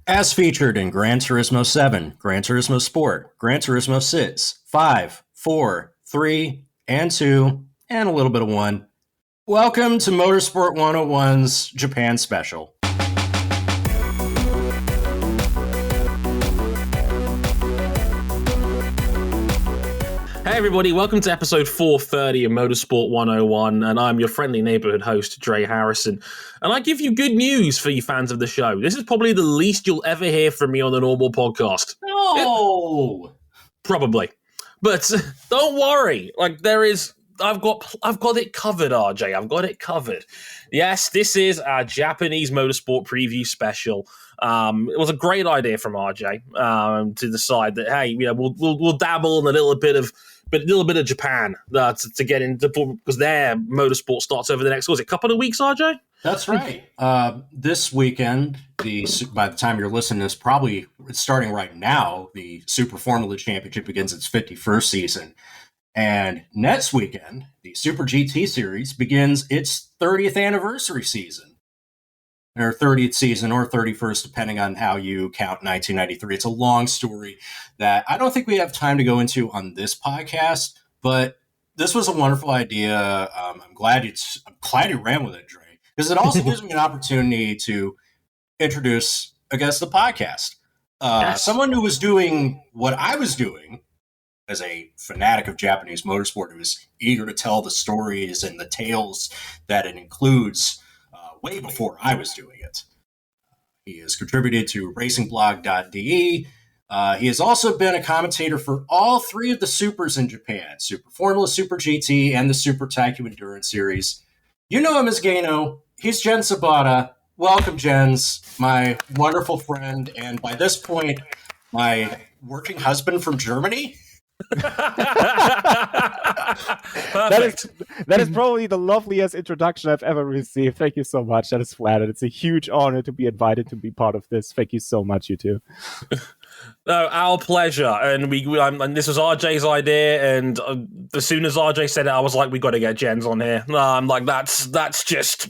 As featured in Gran Turismo 7, Gran Turismo Sport, Gran Turismo 6, 5, 4, 3, and 2, and a little bit of 1. Welcome to Motorsport 101's Japan Special. Hey everybody, welcome to episode 430 of Motorsport 101, and I'm your friendly neighborhood host, Dre Harrison. And I give you good news for you fans of the show. This is probably the least you'll ever hear from me on a normal podcast. No! Probably. But don't worry, I've got it covered, RJ. I've got it covered. Yes, this is our Japanese motorsport preview special. It was a great idea from RJ to decide that, hey, we'll dabble in a little bit of Japan to get into, because their motorsport starts over the next, couple of weeks, RJ? That's right. This weekend, by the time you're listening to this, probably it's starting right now, the Super Formula Championship begins its 51st season. And next weekend, the Super GT Series begins its 30th anniversary season. Or 30th season, or 31st, depending on how you count 1993. It's a long story that I don't think we have time to go into on this podcast, but this was a wonderful idea. I'm glad you ran with it, Dre, because it also gives me an opportunity to introduce a guest to the podcast. Yes. Someone who was doing what I was doing as a fanatic of Japanese motorsport, who is eager to tell the stories and the tales that it includes way before I was doing it. He has contributed to racingblog.de. He has also been a commentator for all three of the Supers in Japan, Super Formula, Super GT, and the Super Taikyu Endurance Series. You know him as Gano. He's Jen Sobotta. Welcome, Jens, my wonderful friend, and by this point, my working husband from Germany. That is probably the loveliest introduction I've ever received. Thank you so much. That is flattered. It's a huge honor to be invited to be part of this. Thank you so much, you two. No, our pleasure. And and this was RJ's idea. And as soon as RJ said it, I was like, we got to get Jens on here. I'm like, that's just,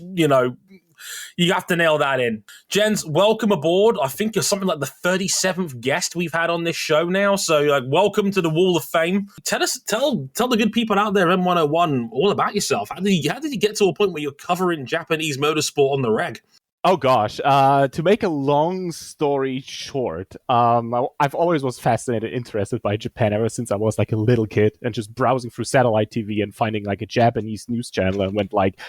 you have to nail that in. Jens, welcome aboard. I think you're something like the 37th guest we've had on this show now. So welcome to the Wall of Fame. Tell the good people out there, M101, all about yourself. How did you get to a point where you're covering Japanese motorsport on the reg? Oh gosh, to make a long story short, I've always was fascinated, interested by Japan ever since I was like a little kid, and just browsing through satellite TV and finding like a Japanese news channel and went like,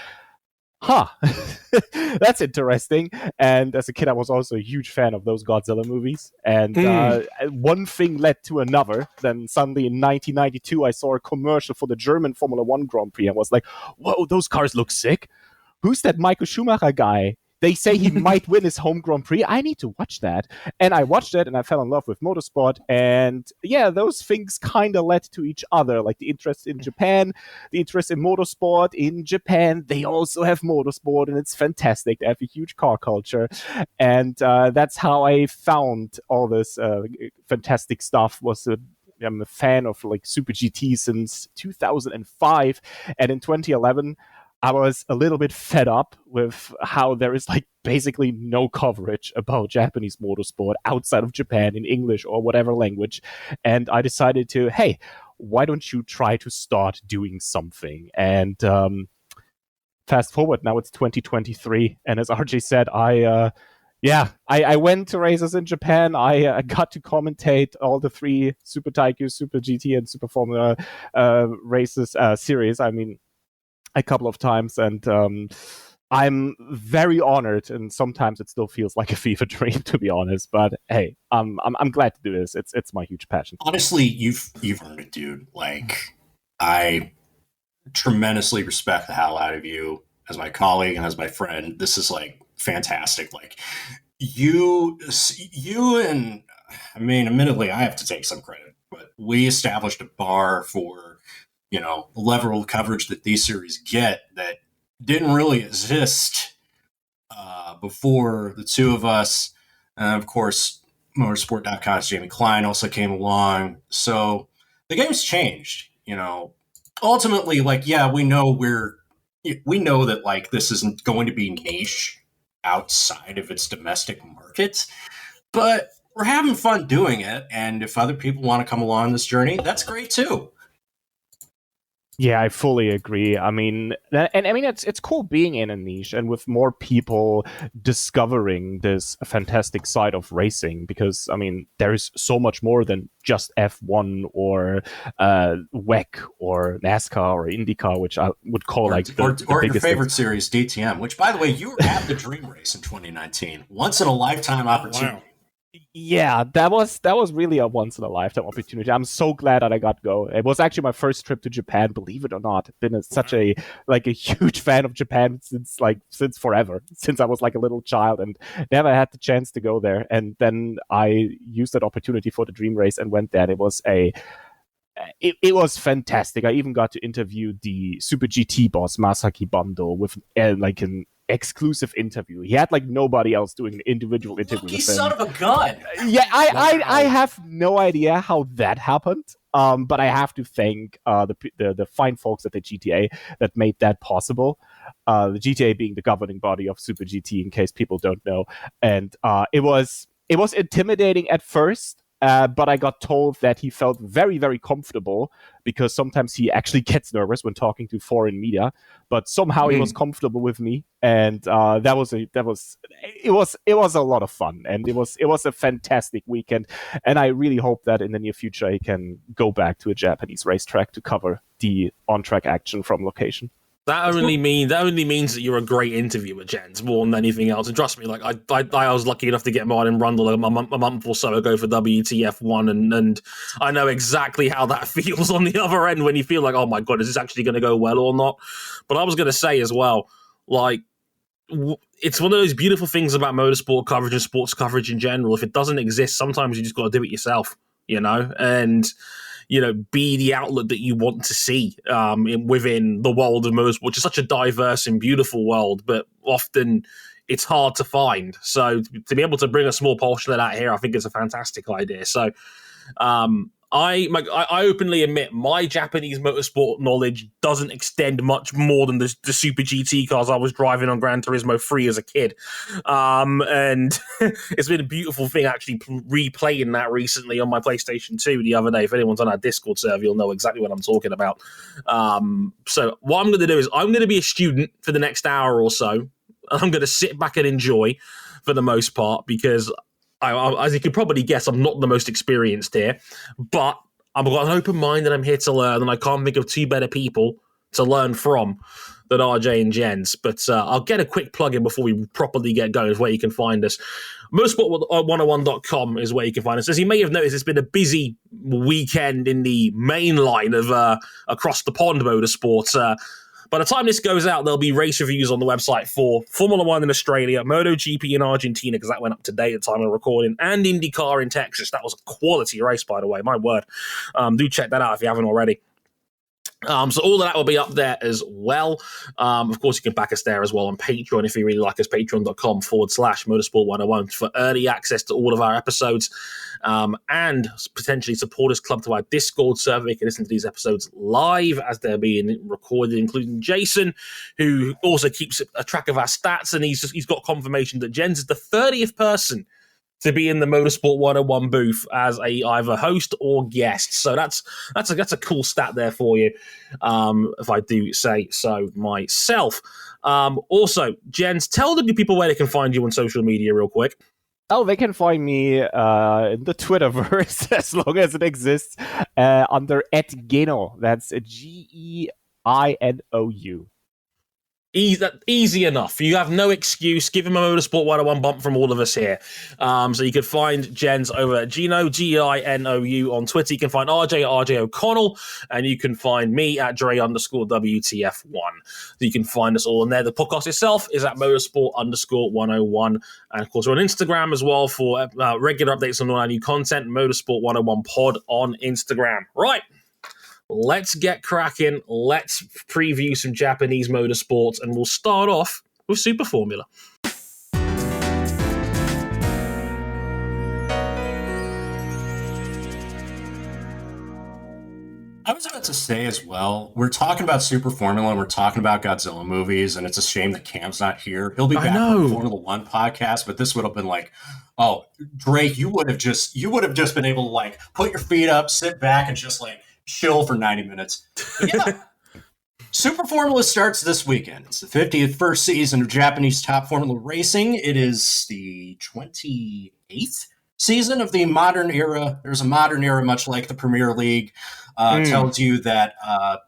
that's interesting. And as a kid, I was also a huge fan of those Godzilla movies. And one thing led to another. Then suddenly in 1992, I saw a commercial for the German Formula One Grand Prix. I was like, whoa, those cars look sick. Who's that Michael Schumacher guy? They say he might win his home Grand Prix. I need to watch that. And I watched it and I fell in love with motorsport. And yeah, those things kind of led to each other. Like the interest in Japan, the interest in motorsport in Japan. They also have motorsport and it's fantastic. They have a huge car culture. And that's how I found all this fantastic stuff. I'm a fan of like Super GT since 2005. And in 2011, I was a little bit fed up with how there is like basically no coverage about Japanese motorsport outside of Japan in English or whatever language. And I decided to, hey, why don't you try to start doing something? And fast forward, now it's 2023. And as RJ said, I went to races in Japan. I got to commentate all the three Super Taikyu, Super GT, and Super Formula races series. I mean, a couple of times, and I'm very honored, and sometimes it still feels like a fever dream, to be honest, but hey, I'm glad to do this. It's my huge passion. Honestly, you've earned it, dude. Like, I tremendously respect the hell out of you as my colleague and as my friend. This is like fantastic. Like, you and I mean, admittedly, I have to take some credit, but we established a bar for the level of coverage that these series get that didn't really exist before the two of us. Of course, motorsport.com's Jamie Klein also came along. So the game's changed, ultimately, like, yeah, we know that like this isn't going to be niche outside of its domestic market, but we're having fun doing it. And if other people want to come along this journey, that's great too. Yeah, I fully agree. I mean, it's cool being in a niche and with more people discovering this fantastic side of racing, because I mean, there is so much more than just F1 or WEC or NASCAR or IndyCar, which I would call the your favorite series, DTM. Which, by the way, you were at the Dream Race in 2019, once in a lifetime opportunity. Wow. Yeah, that was really a once in a lifetime opportunity. I'm so glad that I got to go. It was actually my first trip to Japan, believe it or not. I've been such a huge fan of Japan since forever, since I was like a little child, and never had the chance to go there. And then I used that opportunity for the Dream Race and went there. It was it was fantastic. I even got to interview the Super GT boss Masaki Bando with like an exclusive interview. He had like nobody else doing an individual interview with him. Son of a gun! Yeah, I have no idea how that happened. But I have to thank the fine folks at the GTA that made that possible. The GTA being the governing body of Super GT, in case people don't know, and it was intimidating at first. But I got told that he felt very, very comfortable, because sometimes he actually gets nervous when talking to foreign media. But somehow he was comfortable with me, and it was a lot of fun, and it was a fantastic weekend. And I really hope that in the near future he can go back to a Japanese racetrack to cover the on-track action from location. That only means that you're a great interviewer, Jens, more than anything else. And trust me, like I was lucky enough to get Martin Rundle a month or so ago for WTF1, and I know exactly how that feels on the other end when you feel like, oh my god, is this actually going to go well or not? But I was going to say as well, like, it's one of those beautiful things about motorsport coverage and sports coverage in general. If it doesn't exist, sometimes you just got to do it yourself, and be the outlet that you want to see within the world of motorsport, which is such a diverse and beautiful world, but often it's hard to find. So to be able to bring a small portion of that here, I think it's a fantastic idea. So I openly admit my Japanese motorsport knowledge doesn't extend much more than the Super GT cars I was driving on Gran Turismo 3 as a kid. And it's been a beautiful thing actually replaying that recently on my PlayStation 2 the other day. If anyone's on our Discord server, you'll know exactly what I'm talking about. So what I'm going to do is I'm going to be a student for the next hour or so. And I'm going to sit back and enjoy for the most part, because as you can probably guess, I'm not the most experienced here, but I've got an open mind and I'm here to learn, and I can't think of two better people to learn from than RJ and Jens. But I'll get a quick plug in before we properly get going, is where you can find us. Motorsport101.com is where you can find us. As you may have noticed, it's been a busy weekend in the main line of across the pond motorsports. By the time this goes out, there'll be race reviews on the website for Formula One in Australia, MotoGP in Argentina, because that went up today at the time of recording, and IndyCar in Texas. That was a quality race, by the way. My word. Do check that out if you haven't already. So all of that will be up there as well. Of course, you can back us there as well on Patreon if you really like us, patreon.com/motorsport101 for early access to all of our episodes, and potentially Supporters Club to our Discord server. You can listen to these episodes live as they're being recorded, including Jason, who also keeps a track of our stats, and he's got confirmation that Jens is the 30th person to be in the Motorsport 101 booth as either host or guest. So that's a cool stat there for you, if I do say so myself. Also, Jens, tell the people where they can find you on social media real quick. Oh, they can find me in the Twitterverse, as long as it exists, under @Geno. That's GEINOU. Easy enough. You have no excuse. Give him a Motorsport 101 bump from all of us here. So you can find Jens over at Gino, GEINOU on Twitter. You can find RJ at RJ O'Connell, and you can find me at Dre_WTF1. So you can find us all in there. The podcast itself is at Motorsport_101. And of course, we're on Instagram as well for regular updates on all our new content. Motorsport 101 Pod on Instagram. Right. Let's get cracking. Let's preview some Japanese motorsports, and we'll start off with Super Formula. I was about to say as well, we're talking about Super Formula and we're talking about Godzilla movies, and it's a shame that Cam's not here. He'll be I back for the know. Formula One podcast, but this would have been like, oh, Drake, you would have just been able to like put your feet up, sit back, and just like chill for 90 minutes. But yeah. Super Formula starts this weekend. It's the 51st season of Japanese top Formula racing. It is the 28th season of the modern era. There's a modern era, much like the Premier League. Tells you that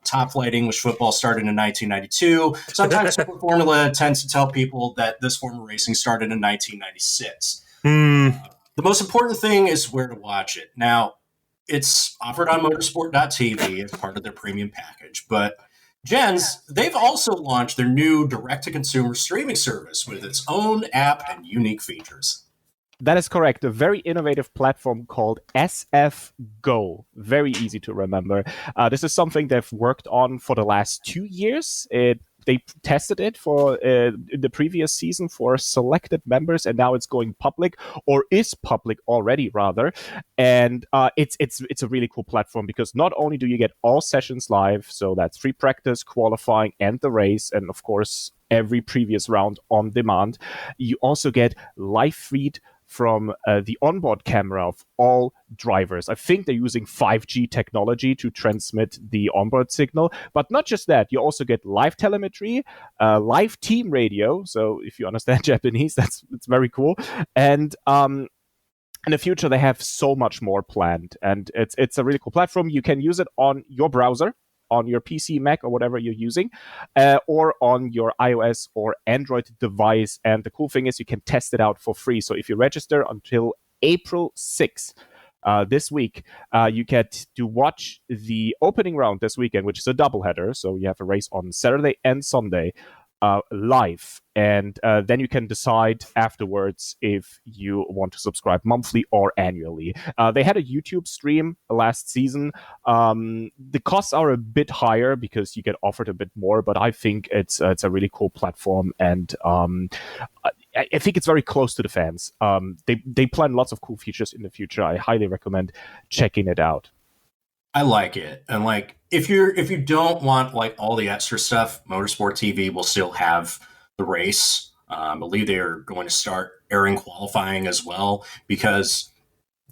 top flight English football started in 1992. Sometimes Super Formula tends to tell people that this form of racing started in 1996. The most important thing is where to watch it. Now, it's offered on motorsport.tv as part of their premium package, but Jens, they've also launched their new direct-to-consumer streaming service with its own app and unique features. That is correct. A very innovative platform called SF Go. Very easy to remember. This is something they've worked on for the last 2 years. They tested it for the previous season for selected members, and now it's going public, or is public already, rather. And it's a really cool platform because not only do you get all sessions live, so that's free practice, qualifying, and the race, and of course every previous round on demand, you also get live feed from the onboard camera of all drivers. I think they're using 5G technology to transmit the onboard signal. But not just that, you also get live telemetry, live team radio. So if you understand Japanese, it's very cool. And in the future, they have so much more planned. And it's a really cool platform. You can use it on your browser, on your PC, Mac, or whatever you're using, or on your iOS or Android device. And the cool thing is you can test it out for free. So if you register until April 6th, this week, you get to watch the opening round this weekend, which is a doubleheader. So you have a race on Saturday and Sunday live. And then you can decide afterwards if you want to subscribe monthly or annually. They had a YouTube stream last season. The costs are a bit higher because you get offered a bit more, but I think it's a really cool platform, and I think it's very close to the fans. They plan lots of cool features in the future. I highly recommend checking it out. I like it. And like if you don't want like all the extra stuff, Motorsport TV will still have the race. I believe they are going to start airing qualifying as well, because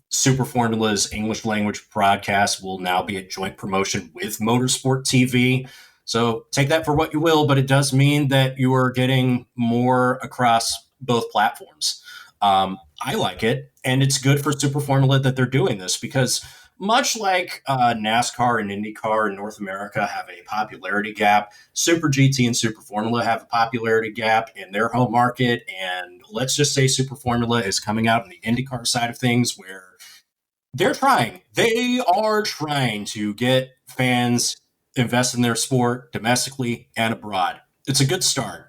Super Formula's English language broadcast will now be a joint promotion with Motorsport TV. So take that for what you will, but it does mean that you are getting more across both platforms. I like it, and it's good for Super Formula that they're doing this, because much like NASCAR and IndyCar in North America have a popularity gap, Super GT and Super Formula have a popularity gap in their home market. And let's just say Super Formula is coming out on the IndyCar side of things, where they are trying to get fans invest in their sport domestically and abroad. It's a good start.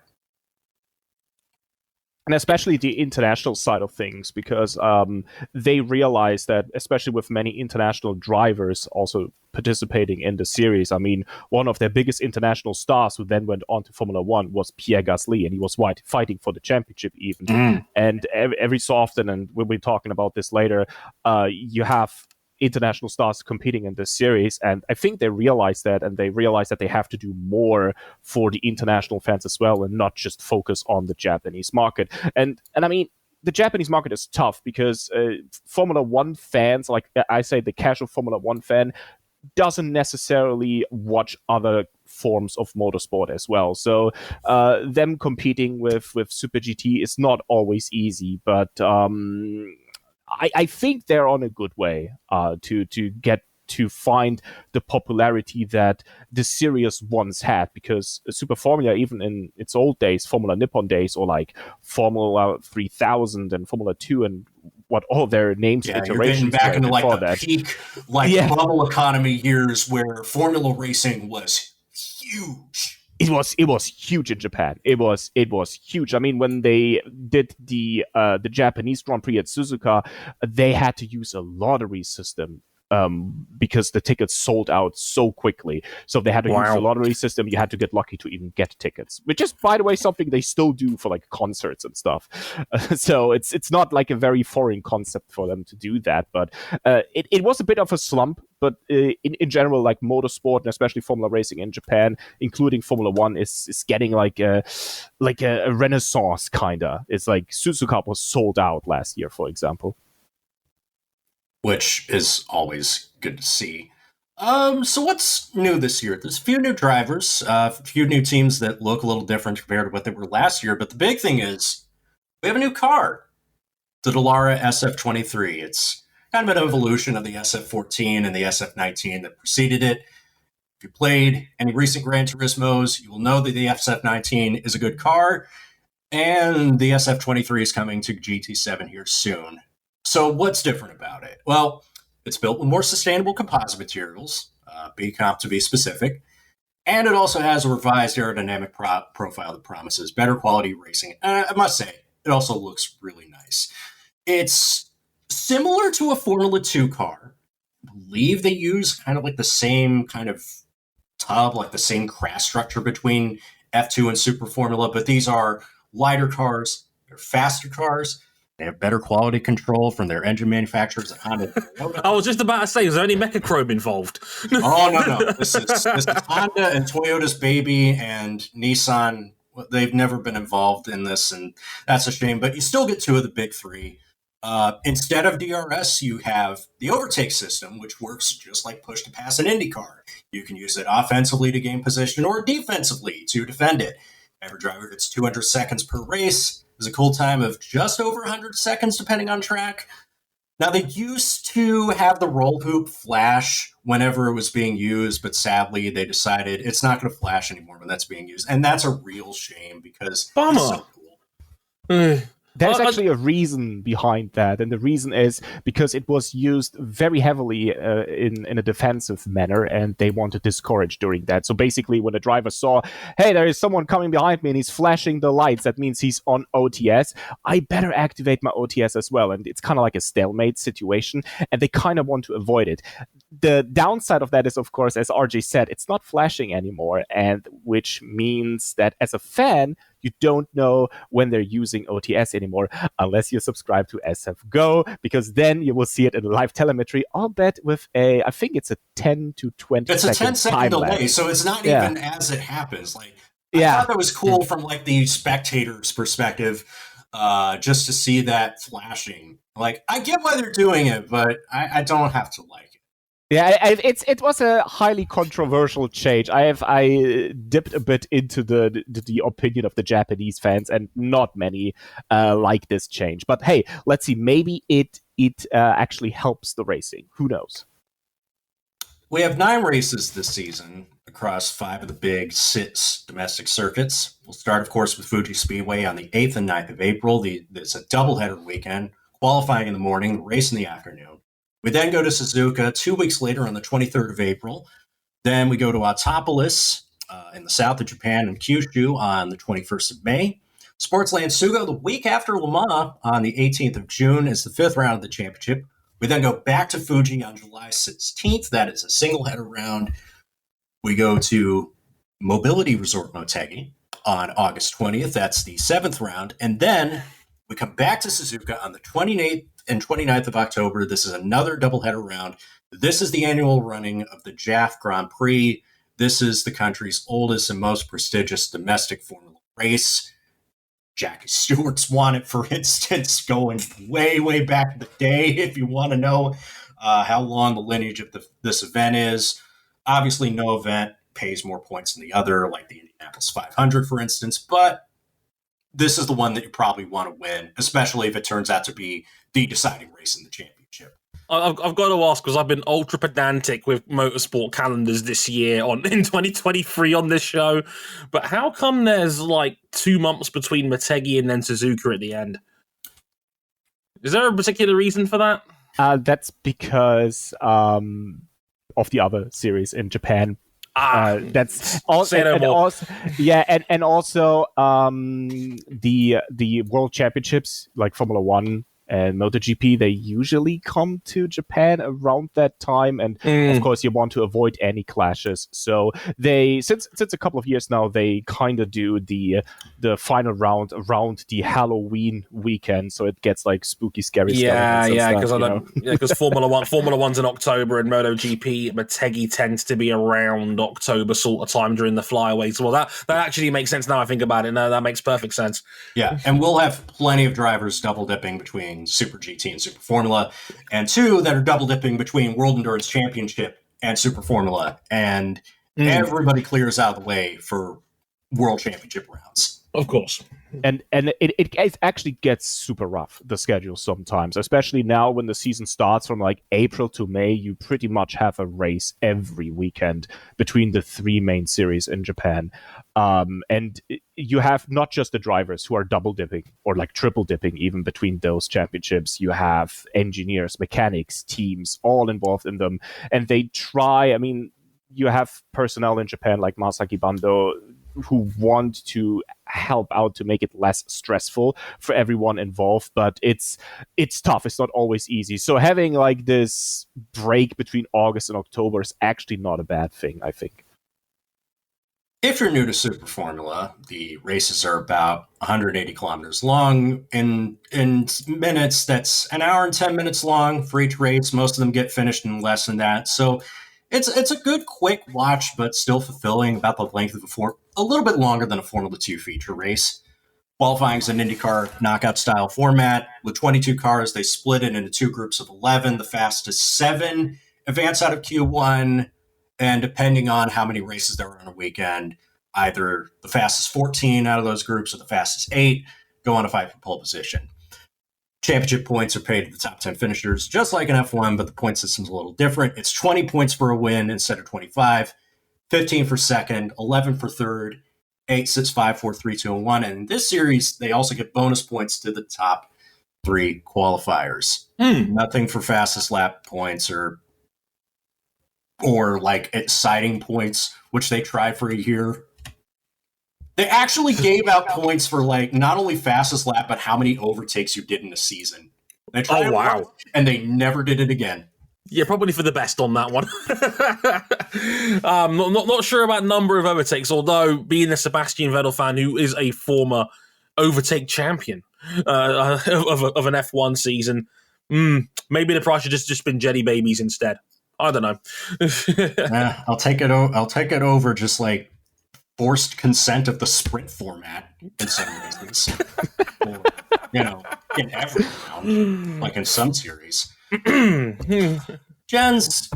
And especially the international side of things, because they realize that, especially with many international drivers also participating in the series. I mean, one of their biggest international stars who then went on to Formula One was Pierre Gasly, and he was fighting for the championship even. And every so often, and we'll be talking about this later, you have international stars competing in this series, and I think they realize that, and they realize that they have to do more for the international fans as well, and not just focus on the Japanese market. And I mean, the Japanese market is tough because Formula One fans, like I say, the casual Formula One fan doesn't necessarily watch other forms of motorsport as well. So them competing with Super GT is not always easy, but I think they're on a good way to get to find the popularity that the series once had, because Super Formula, even in its old days, Formula Nippon days, or like Formula 3000 and Formula 2 and what all their names iterations you're getting back into like the that. peak bubble economy years where Formula racing was huge. It was huge in Japan. It was huge. I mean, when they did the Japanese Grand Prix at Suzuka, they had to use a lottery system because the tickets sold out so quickly. So they had to use the lottery system. You had to get lucky to even get tickets, which is, by the way, something they still do for like concerts and stuff. So it's not like a very foreign concept for them to do that. But it was a bit of a slump. But in general, like motorsport and especially Formula racing in Japan, including Formula One, is getting like a renaissance kinda. It's like Suzuka was sold out last year, for example, which is always good to see. So what's new this year? There's a few new drivers, a few new teams that look a little different compared to what they were last year. But the big thing is we have a new car, the Dallara SF23. It's kind of an evolution of the SF14 and the SF19 that preceded it. If you played any recent Gran Turismos, you will know that the SF19 is a good car, and the SF23 is coming to GT7 here soon. So what's different about it? Well, it's built with more sustainable composite materials, B-Comp to be specific, and it also has a revised aerodynamic profile that promises better quality racing. I must say, it also looks really nice. It's similar to a Formula 2 car. I believe they use kind of like the same kind of tub, like the same crash structure between F2 and Super Formula, but these are lighter cars, they're faster cars, they have better quality control from their engine manufacturers at Honda. I was just about to say, is there any Mechachrome involved? Oh, no. This is Honda and Toyota's baby, and Nissan, they've never been involved in this, and that's a shame, but you still get two of the big three. Instead of DRS, you have the overtake system, which works just like push to pass an IndyCar. You can use it offensively to gain position or defensively to defend it. Every driver gets 200 seconds per race. There's a cool time of just over 100 seconds, depending on track. Now, they used to have the roll hoop flash whenever it was being used, but sadly, they decided it's not going to flash anymore when that's being used. And that's a real shame because Bummer. It's so cool. There's actually a reason behind that, and the reason is because it was used very heavily in a defensive manner, and they want to discourage during that. So basically, when the driver saw, hey, there is someone coming behind me and he's flashing the lights, that means he's on OTS, I better activate my OTS as well. And it's kind of like a stalemate situation, and they kind of want to avoid it. The downside of that is, of course, as RJ said, it's not flashing anymore, and which means that as a fan, you don't know when they're using OTS anymore unless you subscribe to SF Go, because then you will see it in live telemetry, albeit with I think it's a 10 to 20 It's a 10-second delay, lapse. so it's not even as it happens. Like, I thought that was cool from like the spectator's perspective, just to see that flashing. Like, I get why they're doing it, but I don't have to like it. Yeah, it was a highly controversial change. I dipped a bit into the opinion of the Japanese fans, and not many like this change. But hey, let's see. Maybe it actually helps the racing. Who knows? We have 9 races this season across 5 of the big 6 domestic circuits. We'll start, of course, with Fuji Speedway on the 8th and 9th of April. It's a doubleheader weekend, qualifying in the morning, race in the afternoon. We then go to Suzuka 2 weeks later on the 23rd of April. Then we go to Autopolis in the south of Japan and Kyushu on the 21st of May. Sportsland Sugo the week after Le Mans on the 18th of June is the 5th round of the championship. We then go back to Fuji on July 16th. That is a single header round. We go to Mobility Resort Motegi on August 20th. That's the 7th round. And then we come back to Suzuka on the 28th and 29th of October. This is another doubleheader round. This is the annual running of the JAF Grand Prix. This is the country's oldest and most prestigious domestic Formula race. Jackie Stewart's won it, for instance, going way, way back in the day, if you want to know how long the lineage of this event is. Obviously, no event pays more points than the other, like the Indianapolis 500, for instance, but this is the one that you probably want to win, especially if it turns out to be the deciding race in the championship. I've got to ask, because I've been ultra pedantic with motorsport calendars this year in 2023 on this show, but how come there's like 2 months between Motegi and then Suzuka at the end? Is there a particular reason for that? That's because of the other series in Japan. That's also, and also the World Championships, like Formula One, And MotoGP, they usually come to Japan around that time, and of course you want to avoid any clashes. So they, since a couple of years now, they kind of do the final round around the Halloween weekend, so it gets like spooky, scary. Because Formula One's in October, and MotoGP Motegi tends to be around October sort of time during the flyaways. Well, that actually makes sense now I think about it. No, that makes perfect sense. Yeah, and we'll have plenty of drivers double dipping between Super GT and Super Formula, and two that are double dipping between World Endurance Championship and Super Formula, and everybody clears out of the way for World Championship rounds. Of course. And it actually gets super rough, the schedule sometimes, especially now when the season starts from like April to May. You pretty much have a race every weekend between the three main series in Japan. And you have not just the drivers who are double dipping or like triple dipping even between those championships. You have engineers, mechanics, teams all involved in them. And they try, I mean, you have personnel in Japan like Masaki Bando who want to help out to make it less stressful for everyone involved, but it's tough. It's not always easy. So having like this break between August and October is actually not a bad thing, I think. If you're new to Super Formula, the races are about 180 kilometers long. In minutes, that's an hour and 10 minutes long for each race. Most of them get finished in less than that. So it's a good, quick watch, but still fulfilling, about the length of a little bit longer than a Formula 2 feature race. Qualifying is an IndyCar knockout-style format. With 22 cars, they split it into two groups of 11. The fastest 7 advance out of Q1, and depending on how many races there are on a weekend, either the fastest 14 out of those groups or the fastest 8 go on a fight for pole position. Championship points are paid to the top 10 finishers, just like in F1, but the point system's a little different. It's 20 points for a win instead of 25, 15 for second, 11 for third, 8, 6, 5, 4, 3, 2, and 1. And in this series, they also get bonus points to the top 3 qualifiers. Nothing for fastest lap points or like exciting points, which they try for a year. They actually gave out points for like not only fastest lap, but how many overtakes you did in a season. They tried wow. And they never did it again. Yeah, probably for the best on that one. Not sure about number of overtakes, although being a Sebastian Vettel fan who is a former overtake champion of an F1 season, maybe the price should just been Jelly Babies instead. I don't know. I'll take it over just like forced consent of the sprint format in some races. Or, in every round, like in some series. Jens,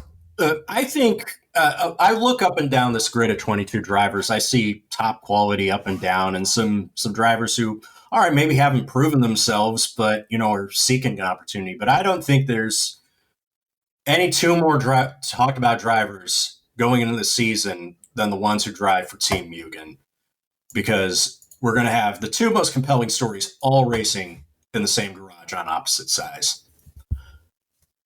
I think I look up and down this grid of 22 drivers. I see top quality up and down, and some drivers who, all right, maybe haven't proven themselves, but are seeking an opportunity. But I don't think there's any two more talked about drivers going into the season than the ones who drive for Team Mugen, because we're going to have the two most compelling stories all racing in the same garage on opposite sides.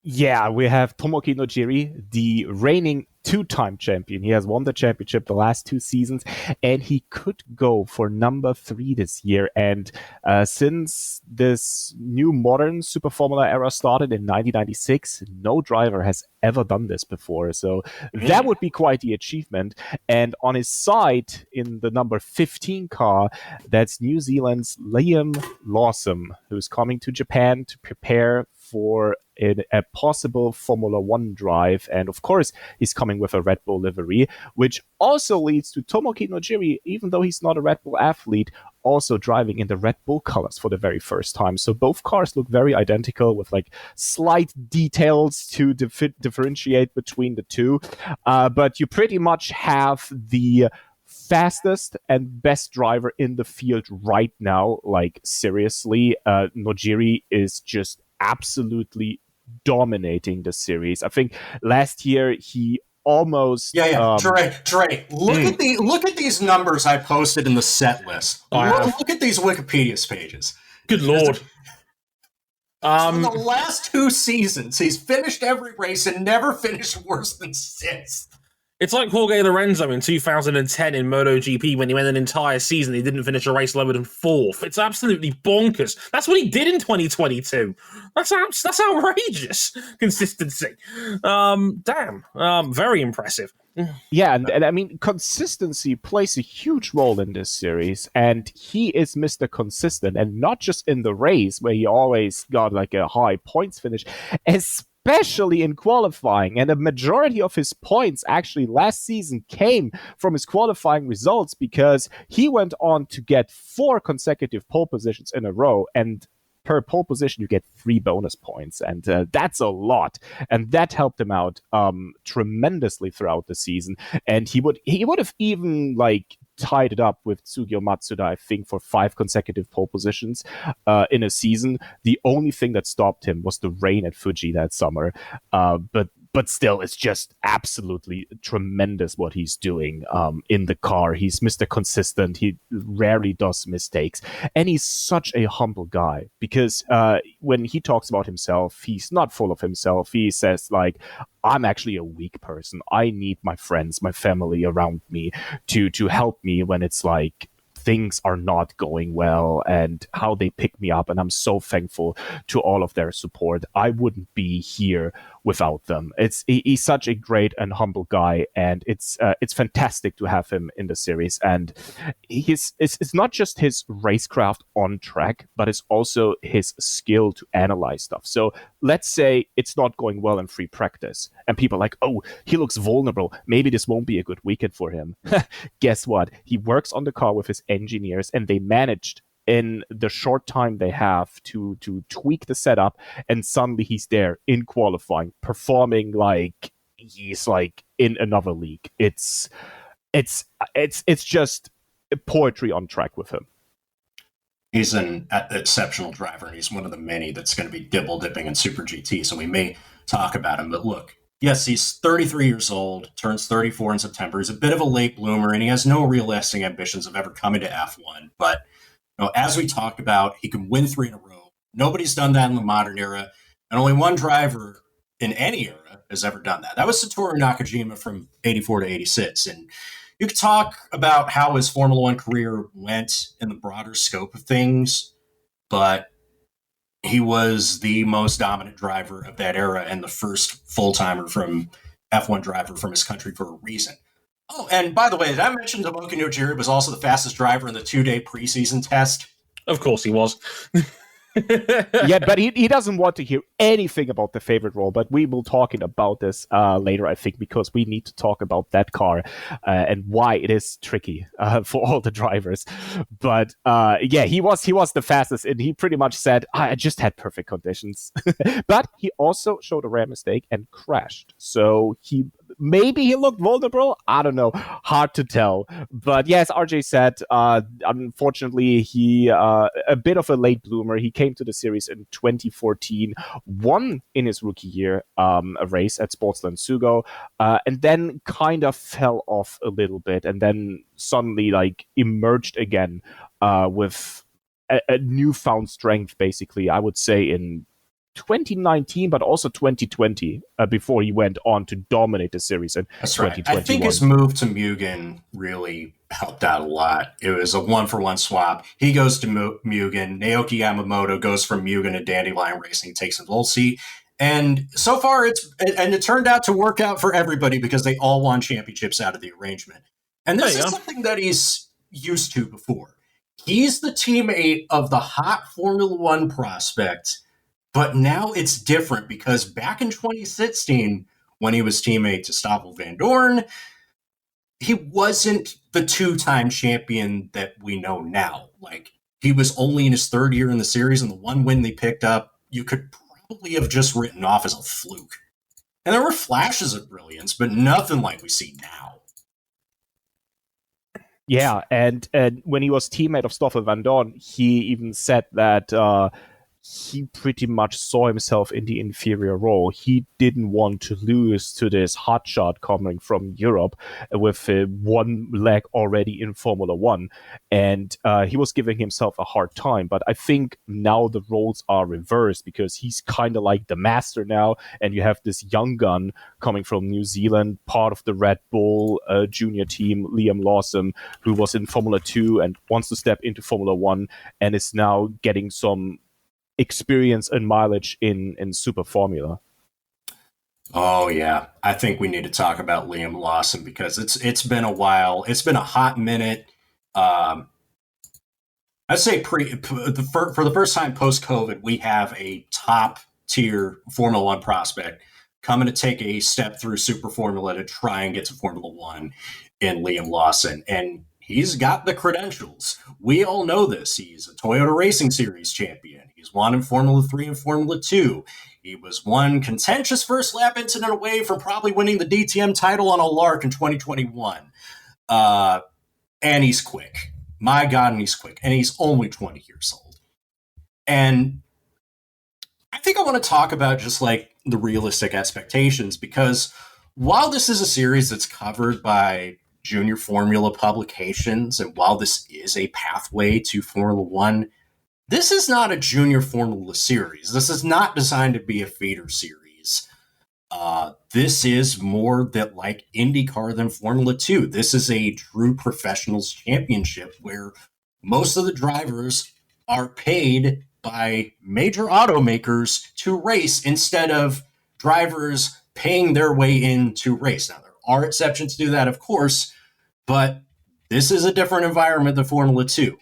Yeah, we have Tomoki Nojiri, the reigning 2-time champion. He has won the championship the last 2 seasons, and he could go for number 3 this year. And since this new modern Super Formula era started in 1996, no driver has ever done this before. So that would be quite the achievement. And on his side, in the number 15 car, that's New Zealand's Liam Lawson, who's coming to Japan to prepare for a possible Formula 1 drive. And of course, he's coming with a Red Bull livery, which also leads to Tomoki Nojiri, even though he's not a Red Bull athlete, also driving in the Red Bull colors for the very first time. So both cars look very identical with like slight details to differentiate between the two. But you pretty much have the fastest and best driver in the field right now. Like seriously, Nojiri is just absolutely dominating the series. I think last year he almost Dre, look at these numbers I posted in the set list. Look at these Wikipedia pages. Good lord. So in the last 2 seasons, he's finished every race and never finished worse than 6th. It's like Jorge Lorenzo in 2010 in MotoGP when he went an entire season. He didn't finish a race lower than 4th. It's absolutely bonkers. That's what he did in 2022. That's outrageous consistency. Very impressive. Yeah, and I mean, consistency plays a huge role in this series, and he is Mr. Consistent, and not just in the race where he always got like a high points finish, especially in qualifying. And a majority of his points actually last season came from his qualifying results because he went on to get 4 consecutive pole positions in a row, and per pole position, you get 3 bonus points, and that's a lot. And that helped him out tremendously throughout the season. And he would have even like tied it up with Tsugio Matsuda, I think, for 5 consecutive pole positions in a season. The only thing that stopped him was the rain at Fuji that summer. But still, it's just absolutely tremendous what he's doing in the car. He's Mr. Consistent. He rarely does mistakes. And he's such a humble guy because when he talks about himself, he's not full of himself. He says, like, I'm actually a weak person. I need my friends, my family around me to help me when it's like things are not going well, and how they pick me up. And I'm so thankful to all of their support. I wouldn't be here without them. He's such a great and humble guy, and it's fantastic to have him in the series. And it's not just his racecraft on track, but it's also his skill to analyze stuff. So let's say it's not going well in free practice, and people are like, oh, he looks vulnerable. Maybe this won't be a good weekend for him. Guess what? He works on the car with his engineers, and they managed in the short time they have to tweak the setup, and suddenly he's there in qualifying, performing like he's like in another league. It's just poetry on track with him. He's an exceptional driver, and he's one of the many that's going to be dibble-dipping in Super GT, so we may talk about him. But look, yes, he's 33 years old, turns 34 in September. He's a bit of a late bloomer, and he has no real lasting ambitions of ever coming to F1. But as we talked about, he can win 3 in a row. Nobody's done that in the modern era, and only one driver in any era has ever done that. That was Satoru Nakajima from 84 to 86. And you could talk about how his Formula One career went in the broader scope of things, but he was the most dominant driver of that era and the first full-timer from F1 driver from his country for a reason. Oh, and by the way, did I mention Tomoki Nojiri was also the fastest driver in the 2-day preseason test? Of course he was. Yeah, but he doesn't want to hear anything about the favorite role, but we will talk about this later, I think, because we need to talk about that car and why it is tricky for all the drivers. But yeah, he was the fastest, and he pretty much said, I just had perfect conditions. But he also showed a rare mistake and crashed. So maybe he looked vulnerable. I don't know. Hard to tell. But yes, RJ said, unfortunately, he a bit of a late bloomer. He came to the series in 2014, won in his rookie year a race at Sportsland Sugo, and then kind of fell off a little bit, and then suddenly like emerged again with a newfound strength, basically, I would say, in 2019, but also 2020, before he went on to dominate the series in 2021. I think his move to Mugen really helped out a lot. It was a 1-for-1 swap. He goes to Mugen. Naoki Yamamoto goes from Mugen to Dandelion Racing, takes an old seat. And so far, it turned out to work out for everybody because they all won championships out of the arrangement. And this is something that he's used to before. He's the teammate of the hot Formula One prospect. But now it's different because back in 2016, when he was teammate to Stoffel Van Dorn, he wasn't the 2-time champion that we know now. Like, he was only in his 3rd year in the series, and the one win they picked up, you could probably have just written off as a fluke. And there were flashes of brilliance, but nothing like we see now. Yeah, and when he was teammate of Stoffel Van Dorn, he even said that he pretty much saw himself in the inferior role. He didn't want to lose to this hotshot coming from Europe with one leg already in Formula One. And he was giving himself a hard time. But I think now the roles are reversed because he's kind of like the master now. And you have this young gun coming from New Zealand, part of the Red Bull junior team, Liam Lawson, who was in Formula 2 and wants to step into Formula 1 and is now getting some experience and mileage in Super Formula. Oh yeah, I think we need to talk about Liam Lawson because it's been a while. It's been a hot minute. I'd say for the first time post COVID, we have a top tier Formula One prospect coming to take a step through Super Formula to try and get to Formula One in Liam Lawson, and he's got the credentials. We all know this. He's a Toyota Racing Series champion. He's won in Formula 3 and Formula 2. He was one contentious first lap incident away from probably winning the DTM title on a lark in 2021. And he's quick. My God, and he's quick. And he's only 20 years old. And I think I want to talk about just like the realistic expectations, because while this is a series that's covered by junior formula publications, and while this is a pathway to Formula One, this is not a junior formula series. This is not designed to be a feeder series. This is more that like IndyCar than Formula 2. This is a true professionals championship where most of the drivers are paid by major automakers to race instead of drivers paying their way in to race. Now, there are exceptions to that, of course, but this is a different environment than Formula 2.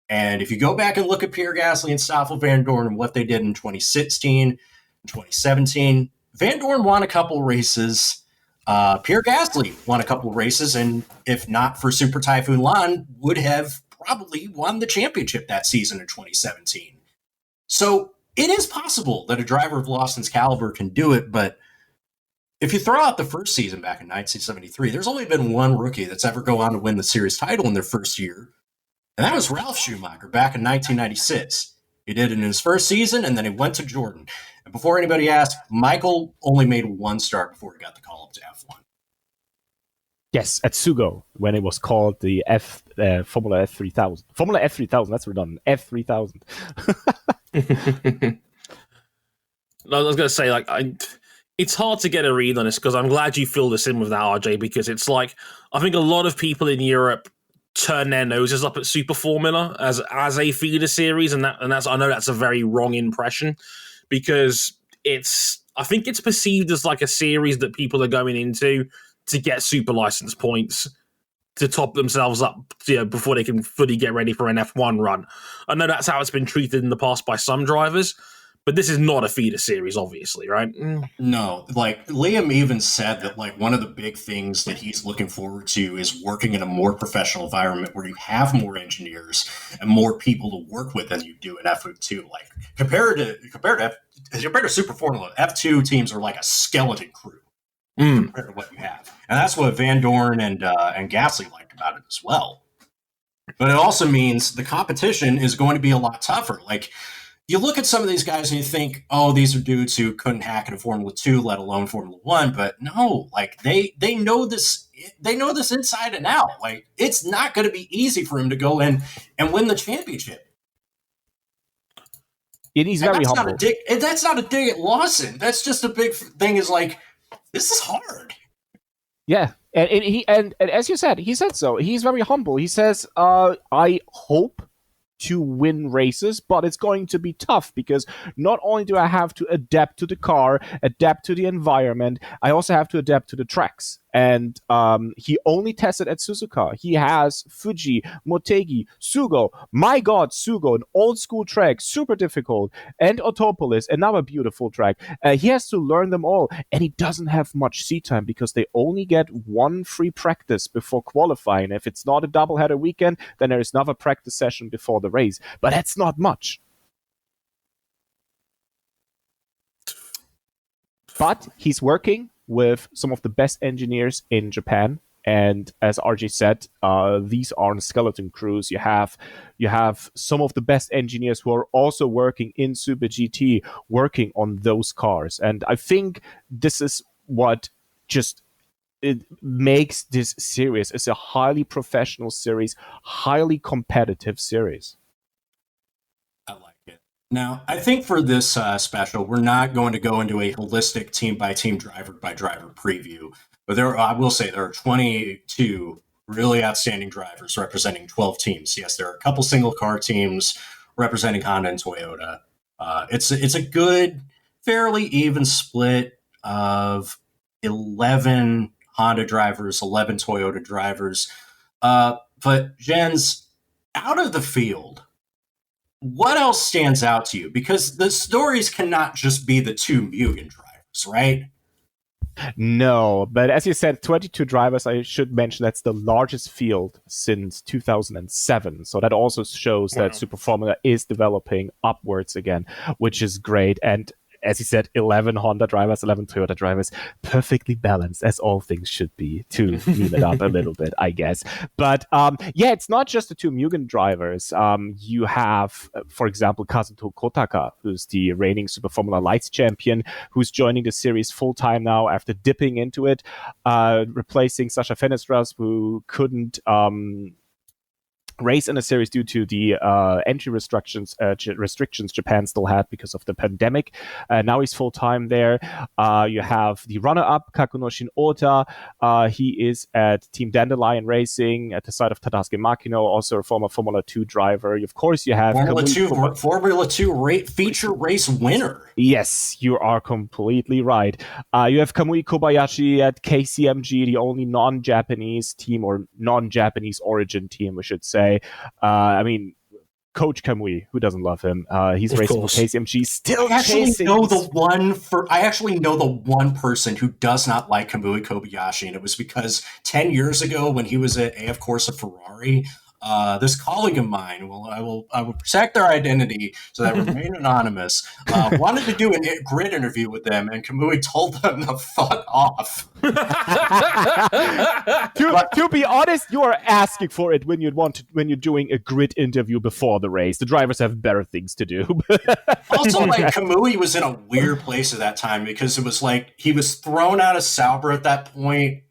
And if you go back and look at Pierre Gasly and Stoffel Van Dorn and what they did in 2016 and 2017, Van Dorn won a couple races. Pierre Gasly won a couple races, and if not for Super Typhoon Lan, would have probably won the championship that season in 2017. So it is possible that a driver of Lawson's caliber can do it, but if you throw out the first season back in 1973, there's only been one rookie that's ever go on to win the series title in their first year, and that was Ralf Schumacher back in 1996. He did it in his first season, and then he went to Jordan. And before anybody asks, Michael only made one start before he got the call up to F1. Yes, at Sugo, when it was called the Formula F3000. Formula F3000, that's redundant. F3000. No, I was going to say, like, it's hard to get a read on this because I'm glad you filled this in with that, RJ, because it's like, I think a lot of people in Europe turn their noses up at Super Formula as a feeder series, and that's I know that's a very wrong impression because I think it's perceived as like a series that people are going into to get super license points to top themselves up, before they can fully get ready for an F1 run. I know that's how it's been treated in the past by some drivers, but this is not a feeder series, obviously, right? No, like Liam even said that like one of the big things that he's looking forward to is working in a more professional environment where you have more engineers and more people to work with than you do in F2. Like compared to Super Formula, F2 teams are like a skeleton crew compared to what you have, and that's what Van Dorn and Gasly liked about it as well. But it also means the competition is going to be a lot tougher. Like, you look at some of these guys and you think, oh, these are dudes who couldn't hack into Formula 2, let alone Formula 1. But no, like they know this. They know this inside and out. Like, it's not going to be easy for him to go in and win the championship. And he's very humble. And that's not a dig at Lawson. That's just a big thing is like, this is hard. Yeah. And as you said, he said so. He's very humble. He says, I hope to win races, but it's going to be tough because not only do I have to adapt to the car, adapt to the environment, I also have to adapt to the tracks. And he only tested at Suzuka. He has Fuji, Motegi, Sugo. My God, Sugo, an old school track, super difficult. And Autopolis, another beautiful track. He has to learn them all. And he doesn't have much seat time because they only get one free practice before qualifying. If it's not a doubleheader weekend, then there is another practice session before the race. But that's not much. But he's working with some of the best engineers in Japan, And as RJ said, these aren't skeleton crews. You have some of the best engineers who are also working in Super GT, working on those cars. And I think this is what just it makes this series. It's a highly professional series, highly competitive series. I like it. Now, I think for this special, we're not going to go into a holistic team-by-team, driver-by-driver preview, but I will say there are 22 really outstanding drivers representing 12 teams. Yes, there are a couple single-car teams representing Honda and Toyota. It's a good, fairly even split of 11 Honda drivers, 11 Toyota drivers. But Jens, out of the field, what else stands out to you? Because the stories cannot just be the two Mugen drivers, right? No, but as you said, 22 drivers, I should mention that's the largest field since 2007. So that also shows that Super Formula is developing upwards again, which is great. And as you said, 11 Honda drivers, 11 Toyota drivers, perfectly balanced, as all things should be, to clean it up a little bit, I guess. But it's not just the two Mugen drivers. You have, for example, Kazuto Kotaka, who's the reigning Super Formula Lights champion, who's joining the series full-time now after dipping into it, replacing Sasha Fenestras, who couldn't race in a series due to the entry restrictions Japan still had because of the pandemic. Now he's full-time there. You have the runner-up, Kakunoshin Ota. He is at Team Dandelion Racing at the side of Tadasuke Makino, also a former Formula 2 driver. Of course, you have Formula 2 feature race winner. Yes, you are completely right. You have Kamui Kobayashi at KCMG, the only non-Japanese team, or non-Japanese origin team, we should say. Coach Kamui, who doesn't love him? He's racing for KCMG, still chasing. I actually know the one person who does not like Kamui Kobayashi, and it was because 10 years ago when he was at AF Corsa Ferrari, this colleague of mine, I will protect their identity so that remain anonymous, wanted to do a grid interview with them, and Kamui told them to fuck off. To be honest, you are asking for it when you're doing a grid interview before the race. The drivers have better things to do. Also, Kamui was in a weird place at that time because it was like he was thrown out of Sauber at that point.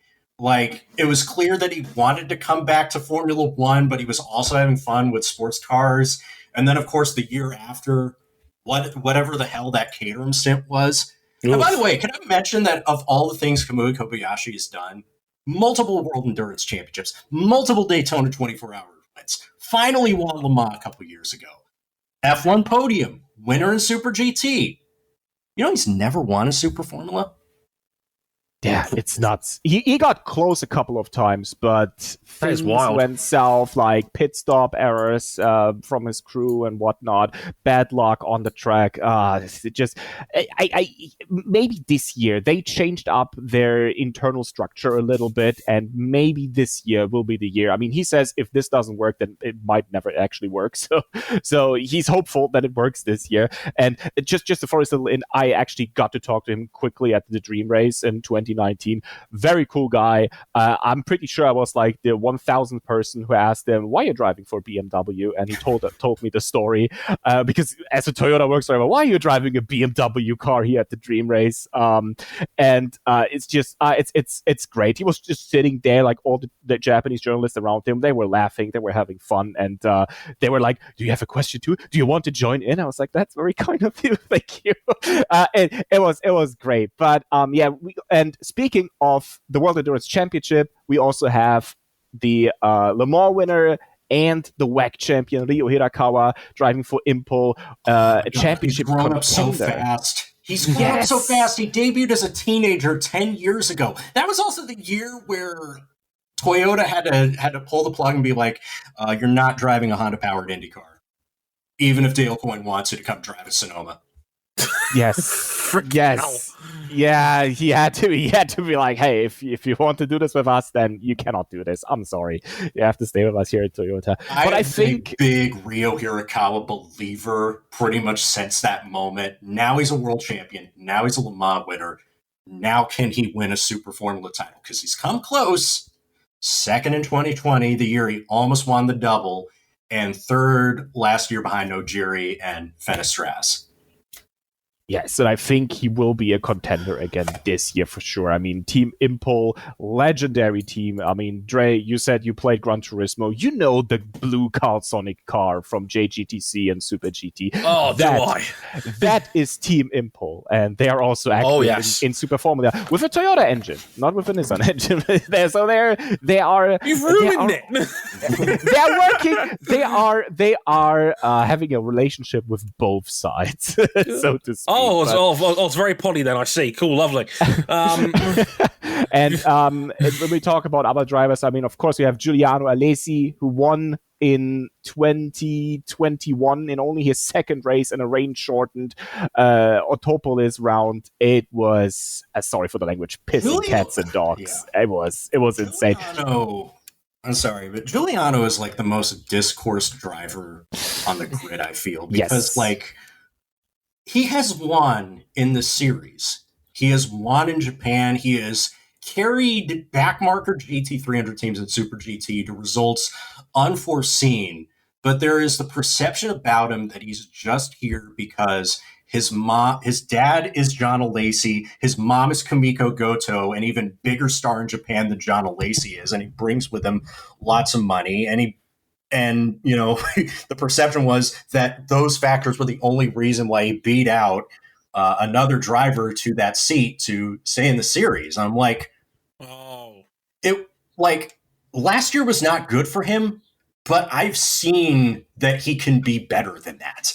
It was clear that he wanted to come back to Formula One, but he was also having fun with sports cars. And then, of course, the year after, whatever the hell that Caterham stint was. Oof. And by the way, can I mention that of all the things Kamui Kobayashi has done, multiple World Endurance Championships, multiple Daytona 24-hour wins, finally won Le Mans a couple years ago, F1 podium, winner in Super GT. You know he's never won a Super Formula? Yeah, it's nuts. He got close a couple of times, but things went south, like pit stop errors from his crew and whatnot, bad luck on the track. Maybe this year they changed up their internal structure a little bit, and maybe this year will be the year. I mean, he says if this doesn't work, then it might never actually work. So he's hopeful that it works this year. And just to throw this little in, I actually got to talk to him quickly at the Dream Race in 2019. Very cool guy. I'm pretty sure I was like the 1,000th person who asked him, why are you driving for BMW? And he told me the story. Because as a Toyota works driver, why are you driving a BMW car here at the Dream Race? It's just, it's great. He was just sitting there, like all the Japanese journalists around him. They were laughing. They were having fun. And they were like, do you have a question too? Do you want to join in? I was like, that's very kind of you. Thank you. And it was great. But speaking of the World Endurance Championship, we also have the Le Mans winner and the WEC champion, Ryo Hirakawa, driving for Inpul, a championship He's grown up so fast. He's grown up so fast. He debuted as a teenager 10 years ago. That was also the year where Toyota had to pull the plug and be like, you're not driving a Honda-powered Indy car, even if Dale Coyne wants you to come drive a Sonoma. Yes. Yes. Yeah, he had to be like, hey, if you want to do this with us, then you cannot do this. I'm sorry. You have to stay with us here at Toyota. I think big Ryo Hirakawa believer pretty much since that moment. Now he's a world champion. Now he's a Le Mans winner. Now can he win a Super Formula title? Because he's come close, second in 2020, the year he almost won the double, and third last year behind Nojiri and Fenestras. Yes, and I think he will be a contender again this year for sure. I mean, Team Inpul, legendary team. I mean, Dre, you said you played Gran Turismo. You know the blue Carlsonic car from JGTC and Super GT. Oh, do I? That is Team Inpul, and they are also active in Super Formula with a Toyota engine, not with a Nissan engine. They are. You've ruined it. They are working. They are having a relationship with both sides, so to speak. It's very potty then, I see. Cool, lovely. And when we talk about other drivers, I mean, of course, we have Giuliano Alesi, who won in 2021 in only his second race in a rain-shortened Autopolis round. It was, sorry for the language, pissing cats and dogs. Yeah. It was insane. I'm sorry, but Giuliano is like the most discoursed driver on the grid, I feel, because he has won in the series. He has won in Japan. He has carried backmarker GT300 teams in Super GT to results unforeseen. But there is the perception about him that he's just here because his dad is John Alesi, his mom is Kamiko Goto, an even bigger star in Japan than John Alesi is, and he brings with him lots of money, and you know, the perception was that those factors were the only reason why he beat out another driver to that seat to stay in the series. I'm like, last year was not good for him, but I've seen that he can be better than that.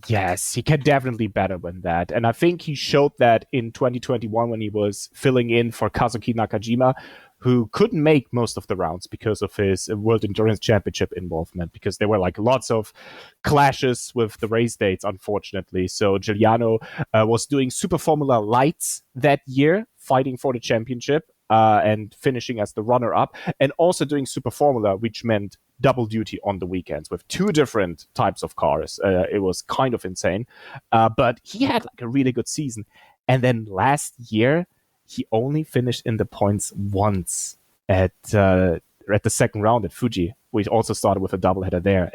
Yes, he can definitely be better than that. And I think he showed that in 2021 when he was filling in for Kazuki Nakajima, who couldn't make most of the rounds because of his World Endurance Championship involvement, because there were like lots of clashes with the race dates, unfortunately. So Giuliano was doing Super Formula Lights that year, fighting for the championship and finishing as the runner-up, and also doing Super Formula, which meant double duty on the weekends with two different types of cars. It was kind of insane. But he had like a really good season. And then last year, he only finished in the points once at the second round at Fuji. We also started with a doubleheader there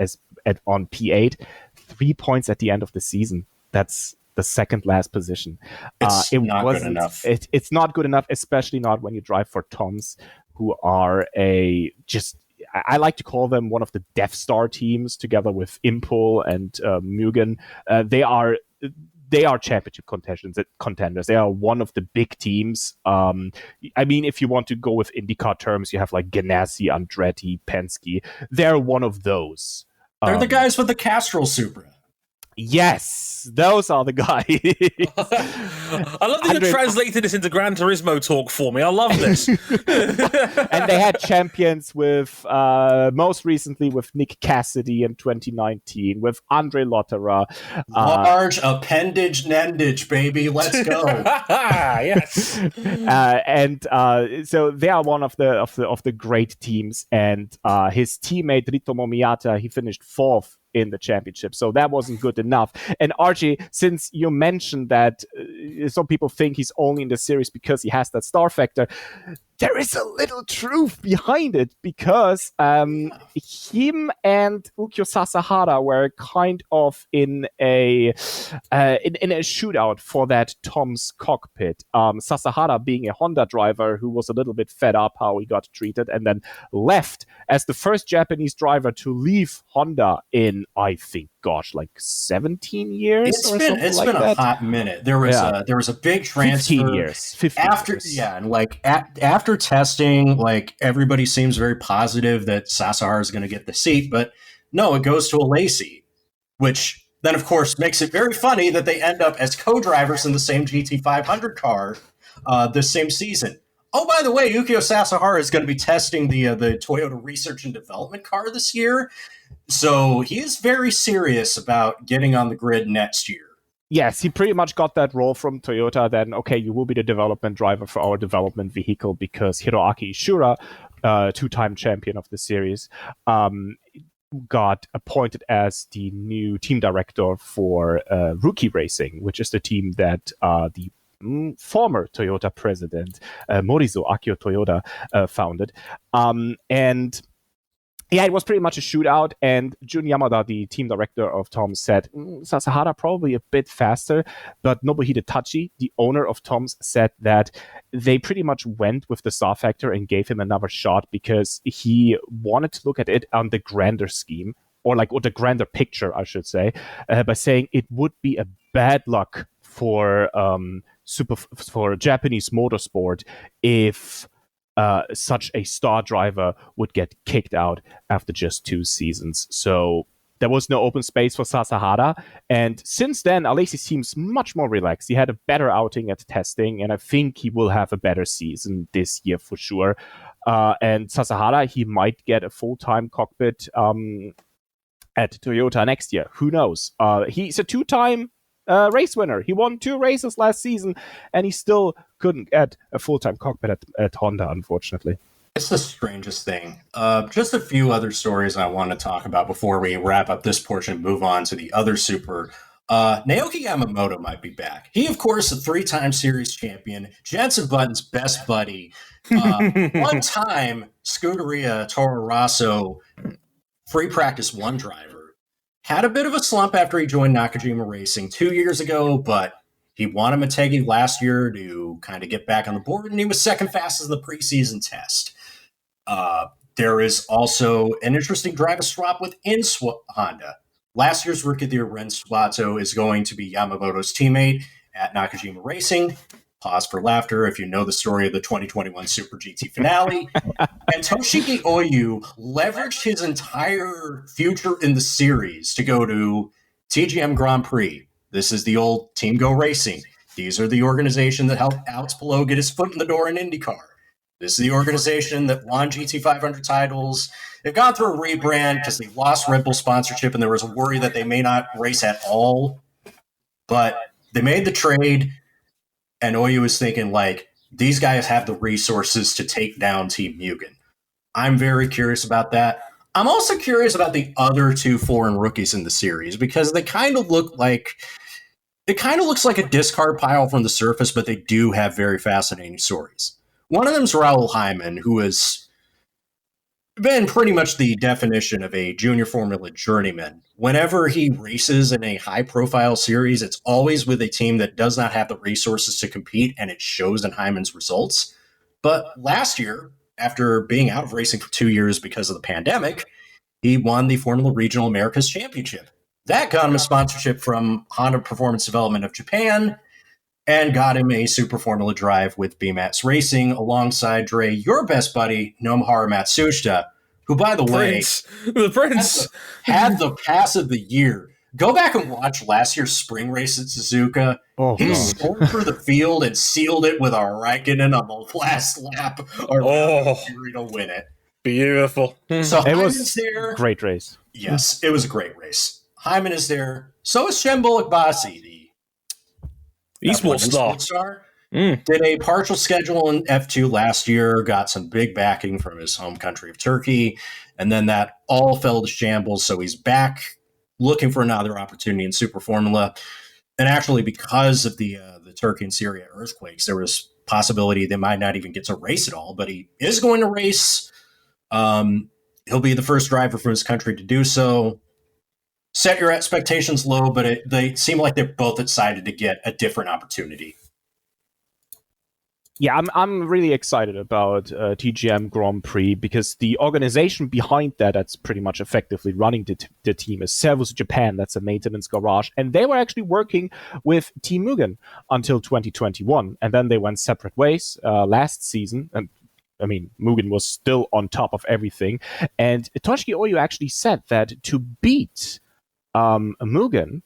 on P8. 3 points at the end of the season. That's the second last position. It's not good enough. It's not good enough, especially not when you drive for Toms, who are I like to call them one of the Death Star teams together with Inpul and Mugen. They are championship contenders. They are one of the big teams. I mean, if you want to go with IndyCar terms, you have like Ganassi, Andretti, Penske. They're one of those. They're the guys with the Castrol Supra. Yes, those are the guys. I love that you translated this into Gran Turismo talk for me. I love this. And they had champions with, most recently with Nick Cassidy in 2019, with Andre Lotterer. Large appendage nendage, baby. Let's go. Yes. So they are one of the great teams. And his teammate Ritomo Miyata, he finished fourth in the championship. So that wasn't good enough. And Archie, since you mentioned that some people think he's only in the series because he has that star factor, there is a little truth behind it, because him and Ukyo Sasahara were kind of in a shootout for that Tom's cockpit. Sasahara being a Honda driver who was a little bit fed up how he got treated, and then left as the first Japanese driver to leave Honda in, I think, like 17 years. It's been a hot minute. There was a big transfer. 15 years. Yeah, and like after testing, like everybody seems very positive that Sasahara is going to get the seat, but no, it goes to Alesi, which then of course makes it very funny that they end up as co-drivers in the same GT500 car this same season. Oh, by the way, Ukyo Sasahara is going to be testing the Toyota Research and Development car this year. So he is very serious about getting on the grid next year. Yes, he pretty much got that role from Toyota. Then, okay, you will be the development driver for our development vehicle, because Hiroaki Ishura, two-time champion of the series, got appointed as the new team director for Rookie Racing, which is the team that the former Toyota president, Morizo Akio Toyoda, founded. And yeah, it was pretty much a shootout, and Jun Yamada, the team director of Tom's, said Sasahara probably a bit faster, but Nobuhide Tachi, the owner of Tom's, said that they pretty much went with the saw factor and gave him another shot because he wanted to look at it on the grander scheme, or the grander picture, I should say, by saying it would be a bad luck for Japanese motorsport if such a star driver would get kicked out after just 2 seasons. So there was no open space for Sasahara. And since then, Alesi seems much more relaxed. He had a better outing at testing, and I think he will have a better season this year for sure. And Sasahara, he might get a full-time cockpit at Toyota next year. Who knows? He's a 2-time race winner. He won 2 races last season, and he still couldn't get a full-time cockpit at Honda, unfortunately. It's the strangest thing. Just a few other stories I want to talk about before we wrap up this portion and move on to the other super. Naoki Yamamoto might be back. He, of course, a 3-time series champion, Jensen Button's best buddy. One time, Scuderia Toro Rosso free practice 1 driver. Had a bit of a slump after he joined Nakajima Racing 2 years ago, but he won a Motegi last year to kind of get back on the board, and he was second fastest in the preseason test. There is also an interesting driver swap within Honda. Last year's Rookie of the Year Ren Swato is going to be Yamamoto's teammate at Nakajima Racing. Pause for laughter if you know the story of the 2021 Super GT finale. And Toshiki Oyu leveraged his entire future in the series to go to TGM Grand Prix. This is the old Team Go Racing. These are the organization that helped Alex Palou get his foot in the door in IndyCar. This is the organization that won GT 500 titles. They've gone through a rebrand because they lost Red Bull sponsorship, and there was a worry that they may not race at all. But they made the trade. And Oyu was thinking, these guys have the resources to take down Team Mugen. I'm very curious about that. I'm also curious about the other 2 foreign rookies in the series because they kind of look like it kind of looks like a discard pile from the surface, but they do have very fascinating stories. One of them is Raul Hyman, who has been pretty much the definition of a junior Formula journeyman. Whenever he races in a high-profile series, it's always with a team that does not have the resources to compete, and it shows in Hyman's results. But last year, after being out of racing for 2 years because of the pandemic, he won the Formula Regional Americas Championship. That got him a sponsorship from Honda Performance Development of Japan and got him a Super Formula drive with BMAX Racing alongside Dre, your best buddy, Nobuharu Matsushita, who, by the way, the Prince had the pass of the year. Go back and watch last year's spring race at Suzuka. He stormed through the field and sealed it with a Raikkonen on the last lap to win it. Beautiful. So it Hyman's was there. Great race. Yes, it was a great race. Hyman is there. So is Shem Bullock-Basi, the esports star. Did a partial schedule in F2 last year, got some big backing from his home country of Turkey, and then that all fell to shambles, so he's back looking for another opportunity in Super Formula. And actually, because of the Turkey and Syria earthquakes, there was possibility they might not even get to race at all, but he is going to race. He'll be the first driver from his country to do so. Set your expectations low, but they seem like they're both excited to get a different opportunity. Yeah, I'm really excited about TGM Grand Prix because the organization behind that's pretty much effectively running the team is Servus Japan. That's a maintenance garage. And they were actually working with Team Mugen until 2021. And then they went separate ways last season. And I mean, Mugen was still on top of everything. And Toshiki Oyu actually said that to beat Mugen,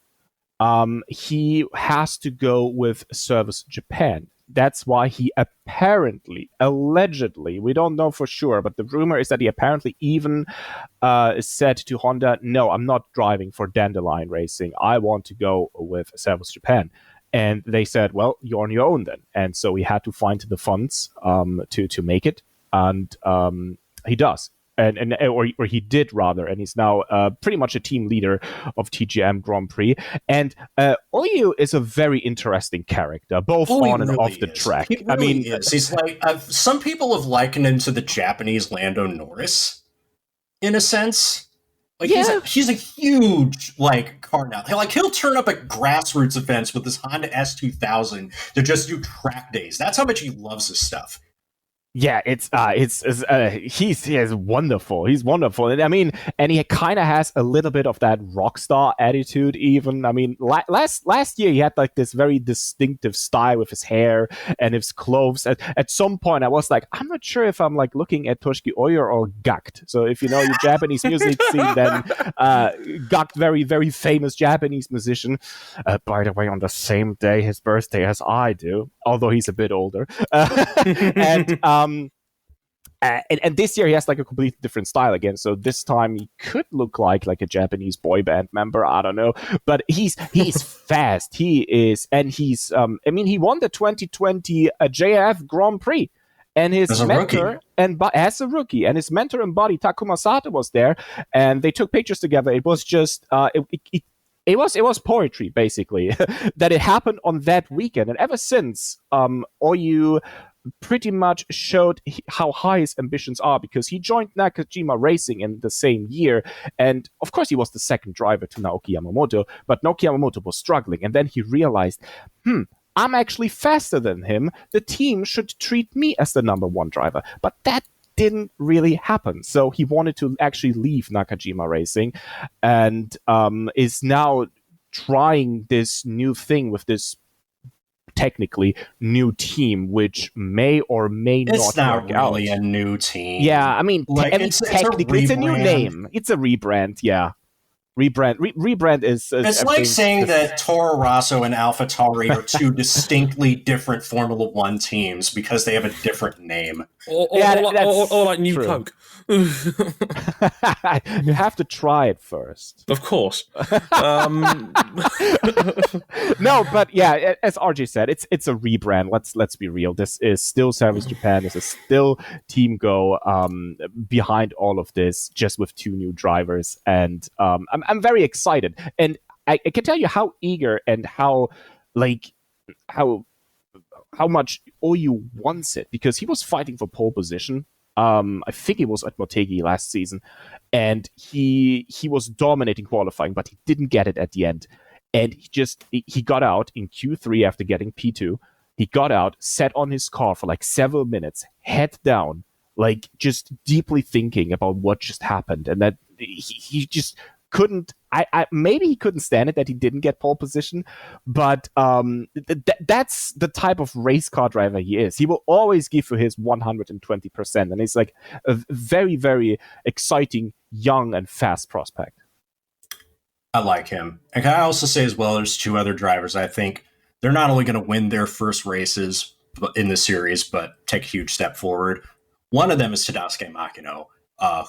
he has to go with Servus Japan. That's why he allegedly, we don't know for sure, but the rumor is that he apparently even said to Honda, no, I'm not driving for Dandelion Racing. I want to go with Servus Japan. And they said, well, you're on your own then. And so he had to find the funds to make it. And he does. or he did rather, and he's now pretty much a team leader of TGM Grand Prix. And Oyu is a very interesting character, both on and off the track. He really is. He's like some people have likened him to the Japanese Lando Norris, in a sense. Like he's a huge car now. He'll turn up at grassroots events with his Honda S2000 to just do track days. That's how much he loves this stuff. Yeah, he's wonderful. He's wonderful. And he kind of has a little bit of that rock star attitude even. Last year he had this very distinctive style with his hair and his clothes. At some point I was like, I'm not sure if I'm looking at Toshiki Oyo or Gakt. So if you know your Japanese music scene, then Gakt, very, very famous Japanese musician. By the way, on the same day his birthday as I do, although he's a bit older. And this year he has a completely different style again. So this time he could look like a Japanese boy band member. I don't know, but he's fast. He is, and he's. He won the 2020 JF Grand Prix, and his mentor as a rookie, and his mentor and buddy Takuma Sato was there, and they took pictures together. It was just It was poetry, basically, that it happened on that weekend. And ever since, Oyu pretty much showed how high his ambitions are, because he joined Nakajima Racing in the same year. And of course, he was the second driver to Naoki Yamamoto, but Naoki Yamamoto was struggling. And then he realized, I'm actually faster than him. The team should treat me as the number one driver. But that didn't really happen. So he wanted to actually leave Nakajima Racing and is now trying this new thing with this technically new team, which may or may not work out. It's not really a new team. Yeah, technically it's a new name. It's a rebrand, yeah. Rebrand is... It's like saying that Toro Rosso and AlphaTauri are two distinctly different Formula One teams because they have a different name. Or like New Coke. You have to try it first. Of course. No, but yeah, as RJ said, it's a rebrand. Let's be real. This is still Service Japan. This is still Team Go behind all of this, just with two new drivers. And I'm very excited. And I can tell you how eager and how much Oyu wants it, because he was fighting for pole position. I think it was at Motegi last season, and he was dominating qualifying, but he didn't get it at the end. And he got out in Q3 after getting P2. He got out, sat on his car for several minutes, head down, just deeply thinking about what just happened, and that he just couldn't. Maybe he couldn't stand it that he didn't get pole position, but that's the type of race car driver he is. He will always give you his 120%, and he's a very, very exciting, young, and fast prospect. I like him. And can I also say as well, there's two other drivers I think they're not only going to win their first races in the series, but take a huge step forward. One of them is Tadasuke Makino,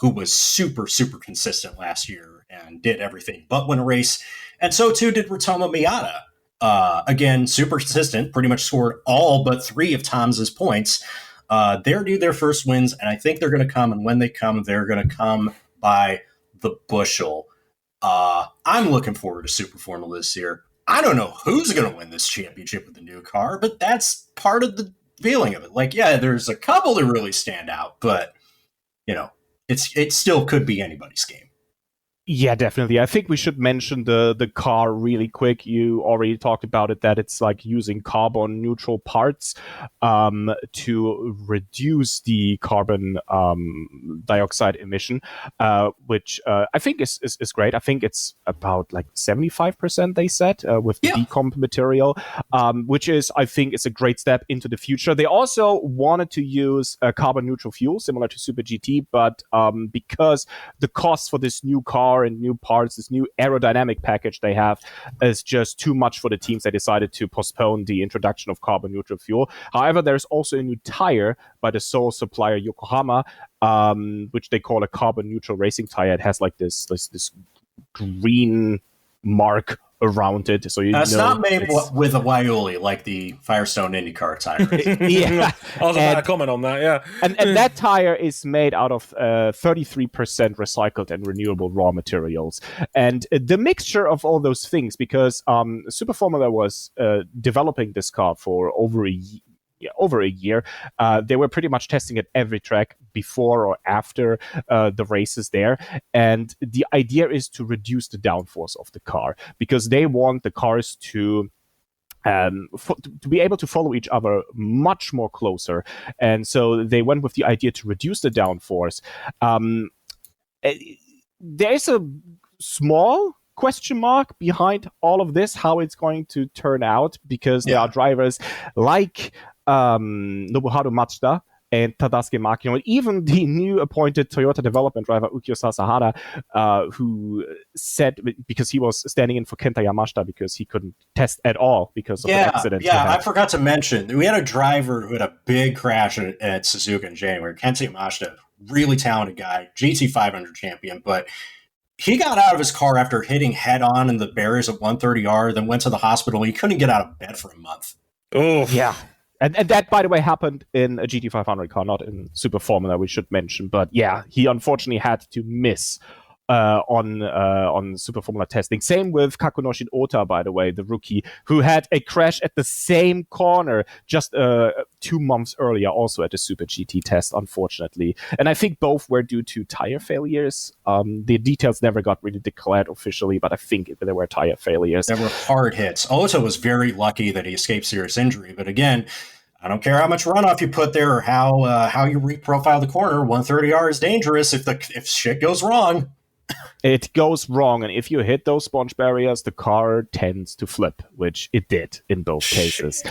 who was super, super consistent last year and did everything but win a race. And so too did Ritomo Miyata. Again, super consistent, pretty much scored all but 3 of Tom's points. They're due their first wins, and I think they're going to come, and when they come, they're going to come by the bushel. I'm looking forward to Super Formula this year. I don't know who's going to win this championship with the new car, but that's part of the feeling of it. There's a couple that really stand out, but, it still could be anybody's game. Yeah, definitely. I think we should mention the car really quick. You already talked about it, that it's using carbon neutral parts to reduce the carbon dioxide emission, which I think is great. I think it's about 75% they said with the decomp material, which is, I think, is a great step into the future. They also wanted to use a carbon neutral fuel similar to Super GT, but because the cost for this new car and new parts, this new aerodynamic package they have, is just too much for the teams. They decided to postpone the introduction of carbon neutral fuel. However, there's also a new tire by the sole supplier Yokohama, which they call a carbon neutral racing tire. It has this green mark around it. So it's not made with a Waiuli like the Firestone IndyCar tire. Yeah, I was about to comment on that. Yeah, and that tire is made out of 33% recycled and renewable raw materials. And the mixture of all those things, because Super Formula was developing this car for over a year. They were pretty much testing at every track before or after the races there. And the idea is to reduce the downforce of the car, because they want the cars to be able to follow each other much more closer. And so they went with the idea to reduce the downforce. There's a small question mark behind all of this, how it's going to turn out, because there are drivers like Nobuharu Matsuda and Tadasuke Makino, and even the new appointed Toyota development driver Ukyo Sasahara, who said, because he was standing in for Kenta Yamashita because he couldn't test at all because of the accident. Yeah, I forgot to mention, we had a driver who had a big crash at Suzuka in January. Kenta Yamashita, really talented guy, GT 500 champion, but he got out of his car after hitting head on in the barriers at 130R, then went to the hospital. He couldn't get out of bed for a month. Oh, yeah. And that, by the way, happened in a GT500 car, not in Super Formula, we should mention. But yeah, he unfortunately had to miss on Super Formula testing. Same with Kakunoshin Ota, by the way, the rookie, who had a crash at the same corner just 2 months earlier, also at the Super GT test, unfortunately. And I think both were due to tire failures. The details never got really declared officially, but I think there were tire failures. There were hard hits. Ota was very lucky that he escaped serious injury, but again, I don't care how much runoff you put there or how you reprofile the corner. 130R is dangerous if shit goes wrong. It goes wrong, and if you hit those sponge barriers, the car tends to flip, which it did in both cases.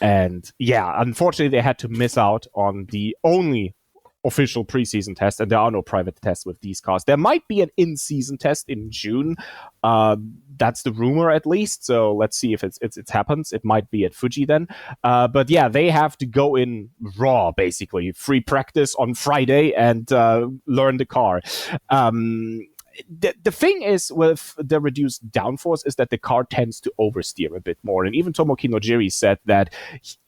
And yeah, unfortunately, they had to miss out on the only official preseason test, and there are no private tests with these cars. There might be an in-season test in June. That's the rumor, at least. So let's see if it happens. It might be at Fuji then. But yeah, they have to go in raw, basically. Free practice on Friday and learn the car. The thing is with the reduced downforce is that the car tends to oversteer a bit more. And even Tomoki Nojiri said that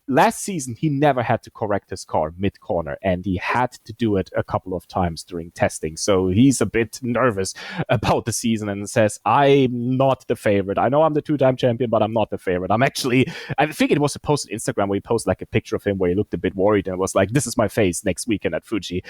last season he never had to correct his car mid-corner, and he had to do it a couple of times during testing. So he's a bit nervous about the season and says, I'm not the favorite. I know I'm the two-time champion, but I'm not the favorite. I think it was a post on Instagram where he posted like a picture of him where he looked a bit worried and was like, this is my face next weekend at Fuji.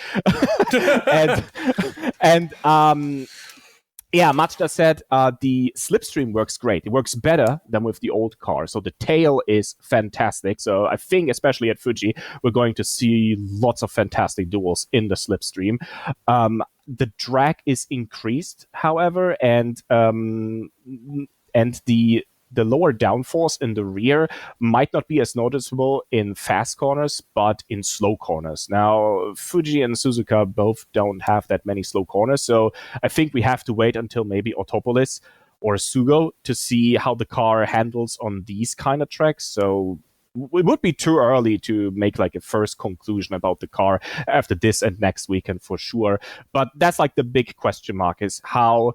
Yeah, Matsuda said the slipstream works great. It works better than with the old car. So the tail is fantastic. So I think, especially at Fuji, we're going to see lots of fantastic duels in the slipstream. The drag is increased, however, and the lower downforce in the rear might not be as noticeable in fast corners, but in slow corners. Now, Fuji and Suzuka both don't have that many slow corners, so I think we have to wait until maybe Autopolis or Sugo to see how the car handles on these kind of tracks. So it would be too early to make like a first conclusion about the car after this and next weekend for sure. But that's like the big question mark, is how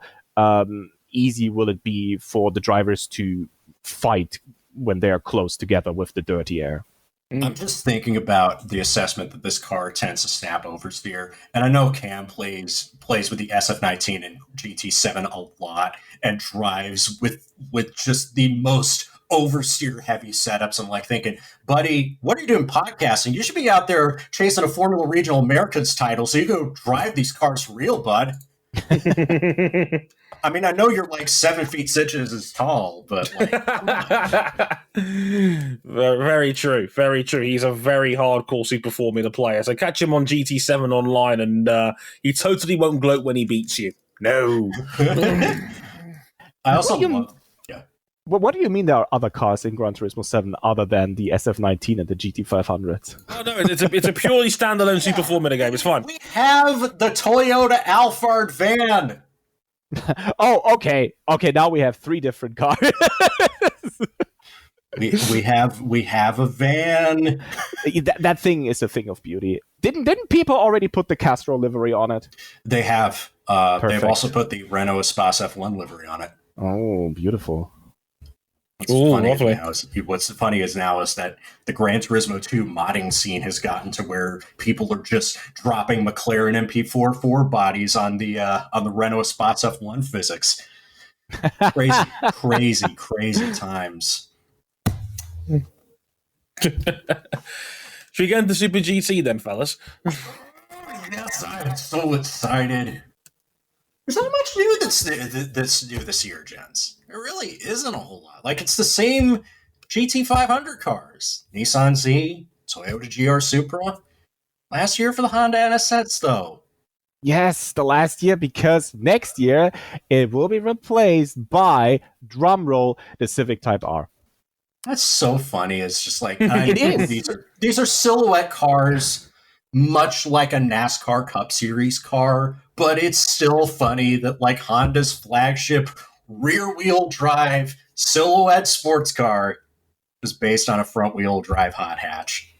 easy will it be for the drivers to fight when they're close together with the dirty air? I'm just thinking about the assessment that this car tends to snap oversteer. And I know Cam plays with the SF19 and GT7 a lot and drives with just the most oversteer heavy setups. I'm like thinking, buddy, what are you doing podcasting? You should be out there chasing a Formula Regional Americas title so you go drive these cars for real, bud. I mean, I know you're like 7 feet 6 inches tall, but like, very true, very true. He's a very hardcore Super Formula player. So catch him on GT7 online, and he totally won't gloat when he beats you. No. I also love. Well, what do you mean there are other cars in Gran Turismo 7 other than the SF19 and the GT500? Oh, no, it's a purely standalone Super Formula game. It's fine. We have the Toyota Alphard van. Oh, okay. Okay, now we have 3 different cars. we have a van. That thing is a thing of beauty. Didn't people already put the Castro livery on it? They have. They've also put the Renault Espace F1 livery on it. Oh, beautiful. What's funny is that the Gran Turismo 2 modding scene has gotten to where people are just dropping McLaren MP4 bodies on the Renault Spots F1 physics. Crazy times. Should we get into Super GT then, fellas? Yes, I'm so excited. There's not much new that's new this year, gents. There really isn't a whole lot. Like, it's the same GT500 cars. Nissan Z, Toyota GR Supra. Last year for the Honda NSX, though. Yes, the last year, because next year it will be replaced by, drumroll, the Civic Type R. That's so funny. It's just like, it is. These are silhouette cars, much like a NASCAR Cup Series car, but it's still funny that like Honda's flagship rear-wheel drive silhouette sports car is based on a front-wheel drive hot hatch.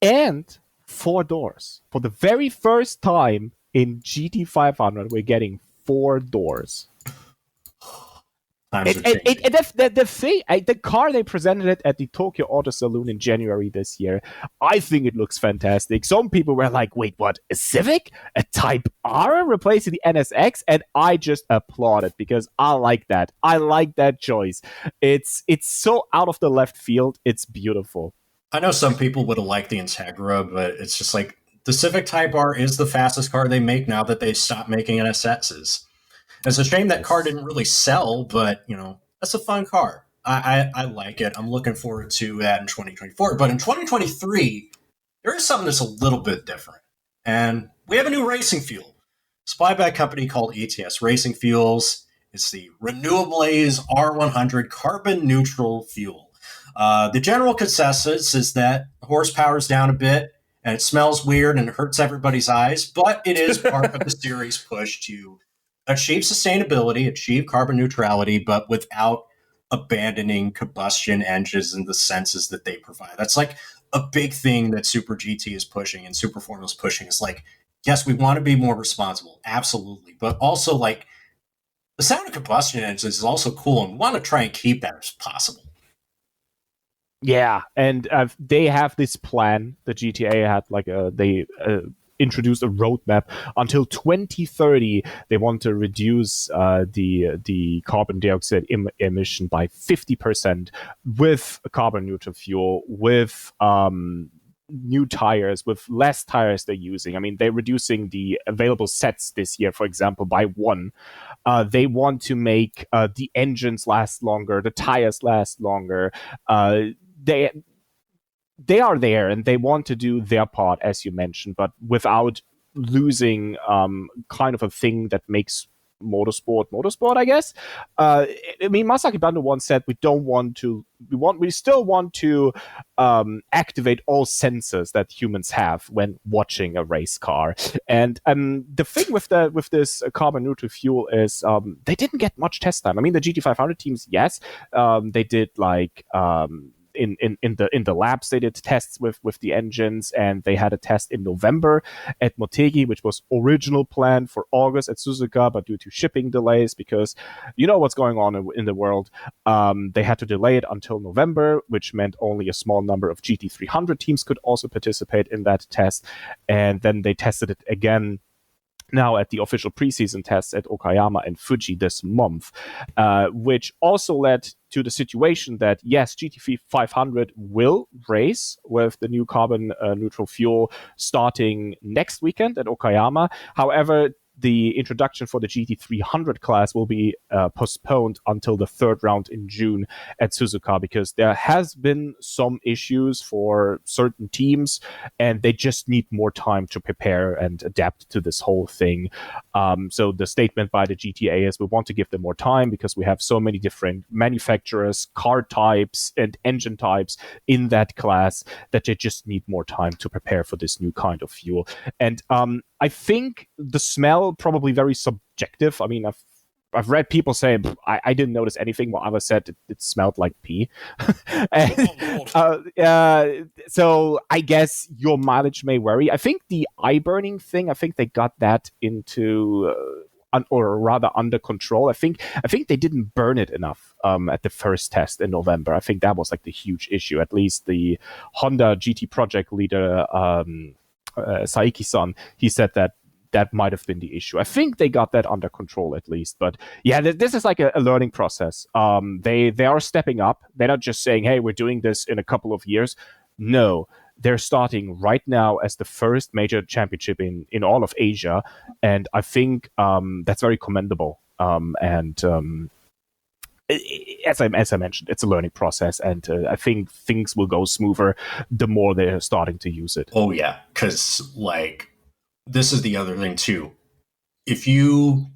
And 4 doors. For the very first time in GT500, we're getting 4 doors. The car they presented it at the Tokyo Auto Saloon in January this year, I think it looks fantastic. Some people were like, wait, what? A Civic? A Type R replacing the NSX? And I just applaud it because I like that. I like that choice. It's so out of the left field. It's beautiful. I know some people would have liked the Integra, but it's just like the Civic Type R is the fastest car they make now that they stopped making NSXs. It's a shame that car didn't really sell, but, you know, that's a fun car. I like it. I'm looking forward to that in 2024. But in 2023, there is something that's a little bit different. And we have a new racing fuel supplied by a company called ETS Racing Fuels. It's the Renewables R100 carbon neutral fuel. The general consensus is that horsepower is down a bit and it smells weird and it hurts everybody's eyes, but it is part of the series push to achieve sustainability, achieve carbon neutrality, but without abandoning combustion engines in the senses that they provide. That's like a big thing that Super GT is pushing and Super Formula is pushing. Is like, yes, we want to be more responsible, absolutely, but also like the sound of combustion engines is also cool, and we want to try and keep that as possible. Yeah, and they have this plan. The GTA had like they introduced a roadmap until 2030. They want to reduce the carbon dioxide emission by 50% with a carbon neutral fuel, with new tires, with less tires they're using. I mean, they're reducing the available sets this year, for example, by 1. They want to make the engines last longer, the tires last longer. They are there and they want to do their part, as you mentioned, but without losing kind of a thing that makes motorsport, I guess. I mean, Masaki Bando once said we still want to activate all senses that humans have when watching a race car. And the thing with this carbon neutral fuel is they didn't get much test time. I mean, the GT500 teams, yes, they did like in the labs they did tests with the engines, and they had a test in November at Motegi, which was original planned for August at Suzuka, but due to shipping delays, because you know what's going on in the world, they had to delay it until November, which meant only a small number of GT300 teams could also participate in that test. And then they tested it again now at the official preseason tests at Okayama and Fuji this month, which also led to the situation that, yes, GT 500 will race with the new carbon neutral fuel starting next weekend at Okayama. However, the introduction for the GT300 class will be postponed until the 3rd round in June at Suzuka, because there has been some issues for certain teams and they just need more time to prepare and adapt to this whole thing. So the statement by the GTA is we want to give them more time because we have so many different manufacturers, car types, and engine types in that class that they just need more time to prepare for this new kind of fuel. And I think the smell probably very subjective. I mean, I've read people say I didn't notice anything, while others said it smelled like pee. So I guess your mileage may vary. I think the eye burning thing, I think they got that into or rather under control. I think they didn't burn it enough at the first test in November. I think that was like the huge issue. At least the Honda GT project leader Saiki-san, he said that might have been the issue. I think they got that under control at least. But yeah, this is like a learning process. They are stepping up. They're not just saying, hey, we're doing this in a couple of years. No, they're starting right now as the first major championship in all of Asia. And I think that's very commendable. As I mentioned, it's a learning process. And I think things will go smoother the more they're starting to use it. Oh, yeah. Because, like, this is the other thing too. If you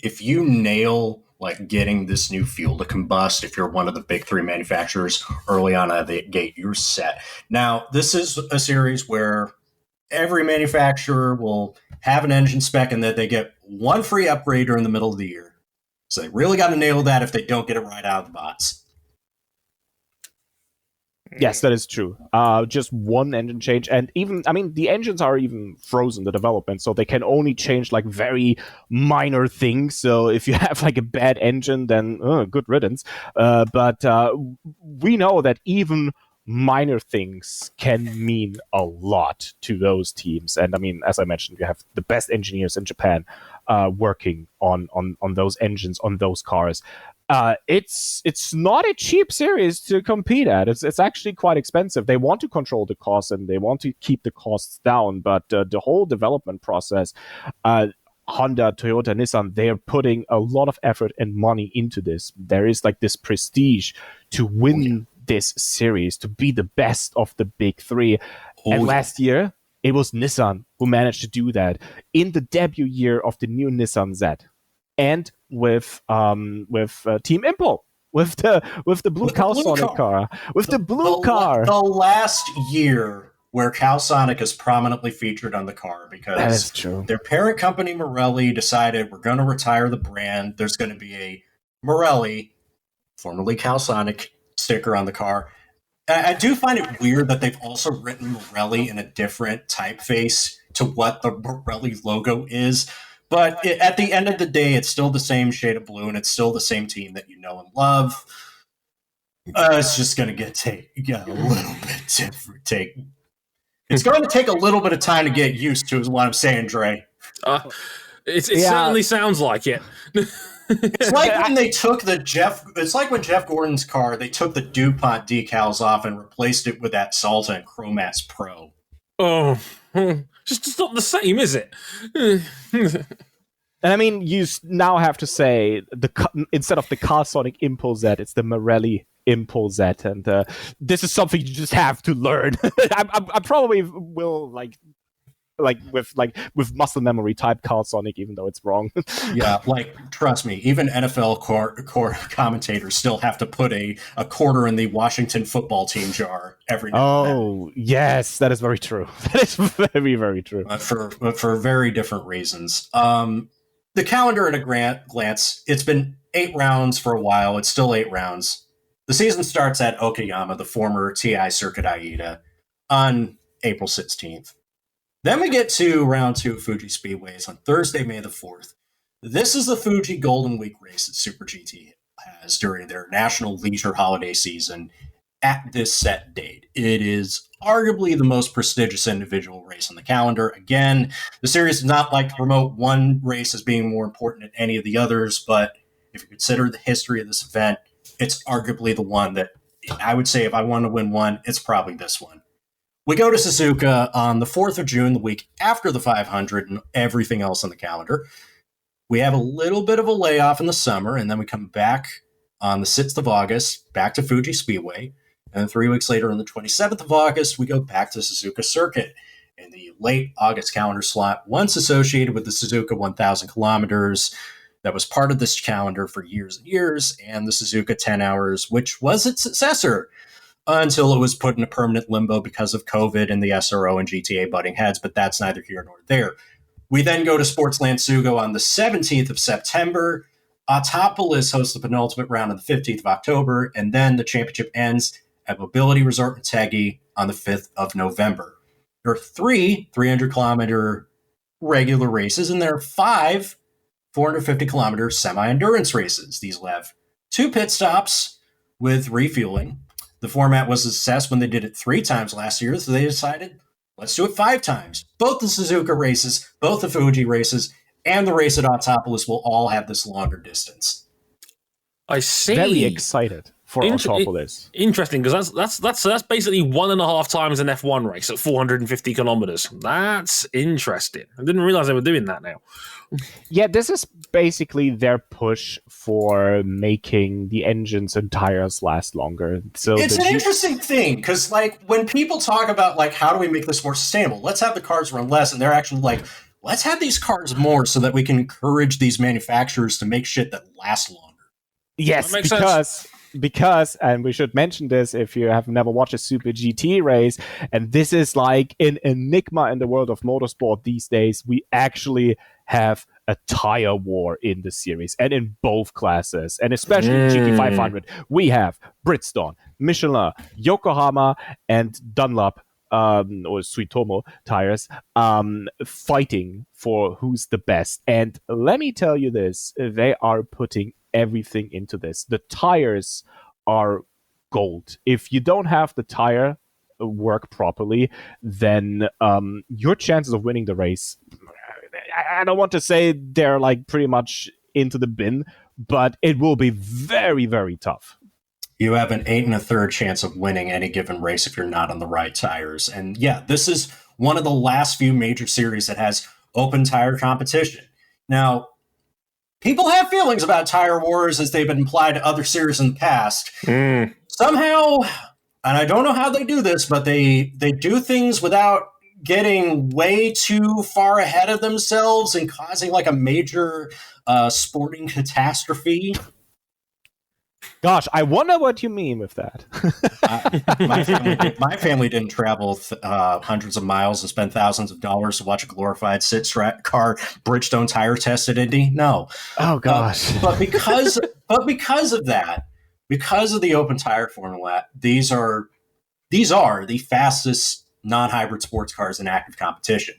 nail like getting this new fuel to combust, if you're one of the big three manufacturers early on out of the gate, you're set. Now, this is a series where every manufacturer will have an engine spec and that they get one free upgrade during the middle of the year. So they really got to nail that if they don't get it right out of the box. Yes, that is true. Just one engine change. And even, I mean, the engines are even frozen, the development, so they can only change like very minor things. So if you have like a bad engine, then good riddance. But we know that even minor things can mean a lot to those teams. And I mean, as I mentioned, you have the best engineers in Japan working on those engines, on those cars. It's not a cheap series to compete at. It's actually quite expensive. They want to control the costs and they want to keep the costs down, but the whole development process, Honda, Toyota, Nissan, they're putting a lot of effort and money into this. There is like this prestige to win this series, to be the best of the big three. And last year, it was Nissan who managed to do that in the debut year of the new Nissan Z. And with Team Inpul, with the blue Cowsonic car, with the blue car. The last year where Cowsonic is prominently featured on the car, because that is true. Their parent company Morelli decided we're going to retire the brand. There's going to be a Morelli, formerly Cowsonic, sticker on the car. I do find it weird that they've also written Morelli in a different typeface to what the Morelli logo is. But at the end of the day, it's still the same shade of blue, and it's still the same team that you know and love. It's just going to take a little bit different. It's going to take a little bit of time to get used to, is what I'm saying, Dre. It certainly sounds like it. It's like when they took it's like when Jeff Gordon's car, they took the DuPont decals off and replaced it with that Salta and Chromax Pro. Oh, just not the same, is it? And I mean, you now have to say instead of the Cowsonic Inpul Z, it's the Morelli Inpul Z, and this is something you just have to learn. I probably will with muscle memory type Cowsonic, even though it's wrong. Yeah, like trust me, even NFL core commentators still have to put a quarter in the Washington football team jar every now and then. Oh, yes, that is very true. That is very, very true. For very different reasons. The calendar at a glance, it's been 8 rounds for a while. It's still 8 rounds. The season starts at Okayama, the former TI Circuit Aida, on April 16th. Then we get to round 2 of Fuji Speedways on Thursday, May the 4th. This is the Fuji Golden Week race that SuperGT has during their national leisure holiday season at this set date. It is arguably the most prestigious individual race on the calendar. Again, the series does not like to promote one race as being more important than any of the others, but if you consider the history of this event, it's arguably the one that I would say if I want to win one, it's probably this one. We go to Suzuka on the 4th of June, the week after the 500 and everything else on the calendar. We have a little bit of a layoff in the summer, and then we come back on the 6th of August, back to Fuji Speedway. And then 3 weeks later, on the 27th of August, we go back to Suzuka Circuit in the late August calendar slot, once associated with the Suzuka 1,000 kilometers that was part of this calendar for years and years, and the Suzuka 10 hours, which was its successor until it was put in a permanent limbo because of COVID and the SRO and GTA butting heads, but that's neither here nor there. We then go to Sportsland Sugo on the 17th of September. Autopolis hosts the penultimate round on the 15th of October, and then the championship ends at Mobility Resort Motegi on the 5th of November. There are 3 300-kilometer regular races, and there are 5 450-kilometer semi-endurance races. These will have 2 pit stops with refueling. The format was a success when they did it 3 times last year, so they decided, let's do it 5 times. Both the Suzuka races, both the Fuji races, and the race at Autopolis will all have this longer distance. I see. Very excited for Autopolis. Interesting, because that's basically 1.5 times an F1 race at 450 kilometers. That's interesting. I didn't realize they were doing that now. Yeah, this is basically their push for making the engines and tires last longer. So it's an interesting thing, because like when people talk about like how do we make this more sustainable, let's have the cars run less, and they're actually like, let's have these cars more so that we can encourage these manufacturers to make shit that lasts longer. Yes, because, and we should mention this if you have never watched a Super GT race, and this is like an enigma in the world of motorsport these days. We actually have a tire war in the series, and in both classes, and especially in GT500. We have Bridgestone, Michelin, Yokohama, and Dunlop, or Suitomo tires, fighting for who's the best. And let me tell you this, they are putting everything into this. The tires are gold. If you don't have the tire work properly, then your chances of winning the race, I don't want to say they're like pretty much into the bin, but it will be very, very tough. You have an 8 1/3 chance of winning any given race if you're not on the right tires. And yeah, this is one of the last few major series that has open tire competition. Now, people have feelings about tire wars as they've been applied to other series in the past. Somehow, and I don't know how they do this, but they do things without getting way too far ahead of themselves and causing like a major sporting catastrophe. Gosh, I wonder what you mean with that. My family didn't travel hundreds of miles and spend thousands of dollars to watch a glorified car Bridgestone tire test at Indy. No. Oh gosh. But because of that, because of the open tire formula, these are the fastest non-hybrid sports cars in active competition.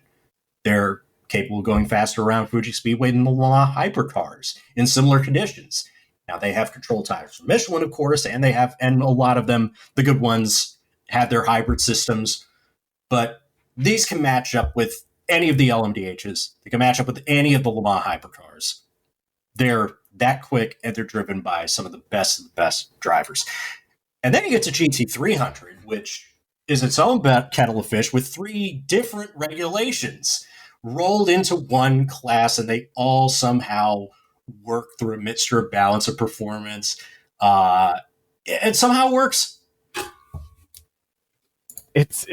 They're capable of going faster around Fuji Speedway than the hyper cars in similar conditions. Now, they have control tires from Michelin, of course, and a lot of them, the good ones, have their hybrid systems. But these can match up with any of the LMDHs. They can match up with any of the Le Mans hypercars. They're that quick, and they're driven by some of the best drivers. And then you get to GT300, which is its own kettle of fish with 3 different regulations rolled into one class, and they all somehow work through a mixture of balance of performance. It somehow works. It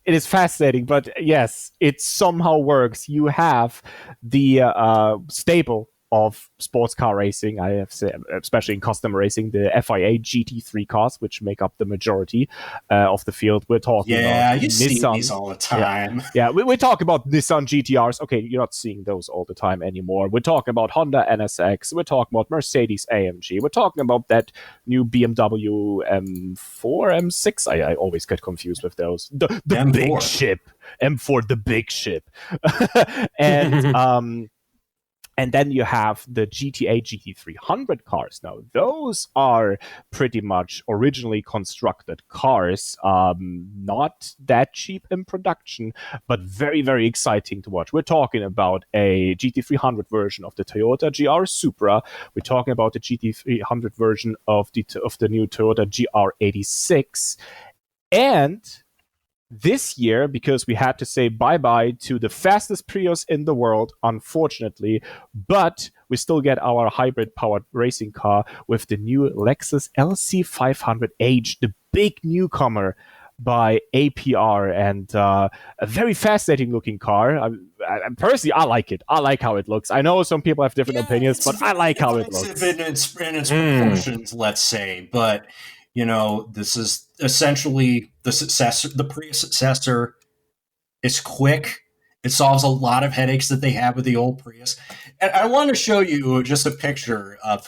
is fascinating, but yes, it somehow works. You have the stable of sports car racing, I have said, especially in custom racing, the FIA GT3 cars, which make up the majority of the field. We're talking about you Nissan. see these all the time. Yeah, we talk about Nissan GTRs. Okay, you're not seeing those all the time anymore. We're talking about Honda NSX. We're talking about Mercedes AMG. We're talking about that new BMW M4, M6. I always get confused with those. The big ship. M4, the big ship. And then you have the GTA GT300 cars. Now, those are pretty much originally constructed cars, not that cheap in production, but very, very exciting to watch. We're talking about a GT300 version of the Toyota GR Supra. We're talking about the GT300 version of the new Toyota GR86. And this year, because we had to say bye-bye to the fastest Prius in the world, unfortunately, but we still get our hybrid-powered racing car with the new Lexus LC500H, the big newcomer by APR, and a very fascinating-looking car. Personally, I like it. I like how it looks. I know some people have different opinions, but I like how it looks. In its proportions, let's say, but you know, this is essentially the successor, the Prius successor. It's quick. It solves a lot of headaches that they had with the old Prius. And I want to show you just a picture of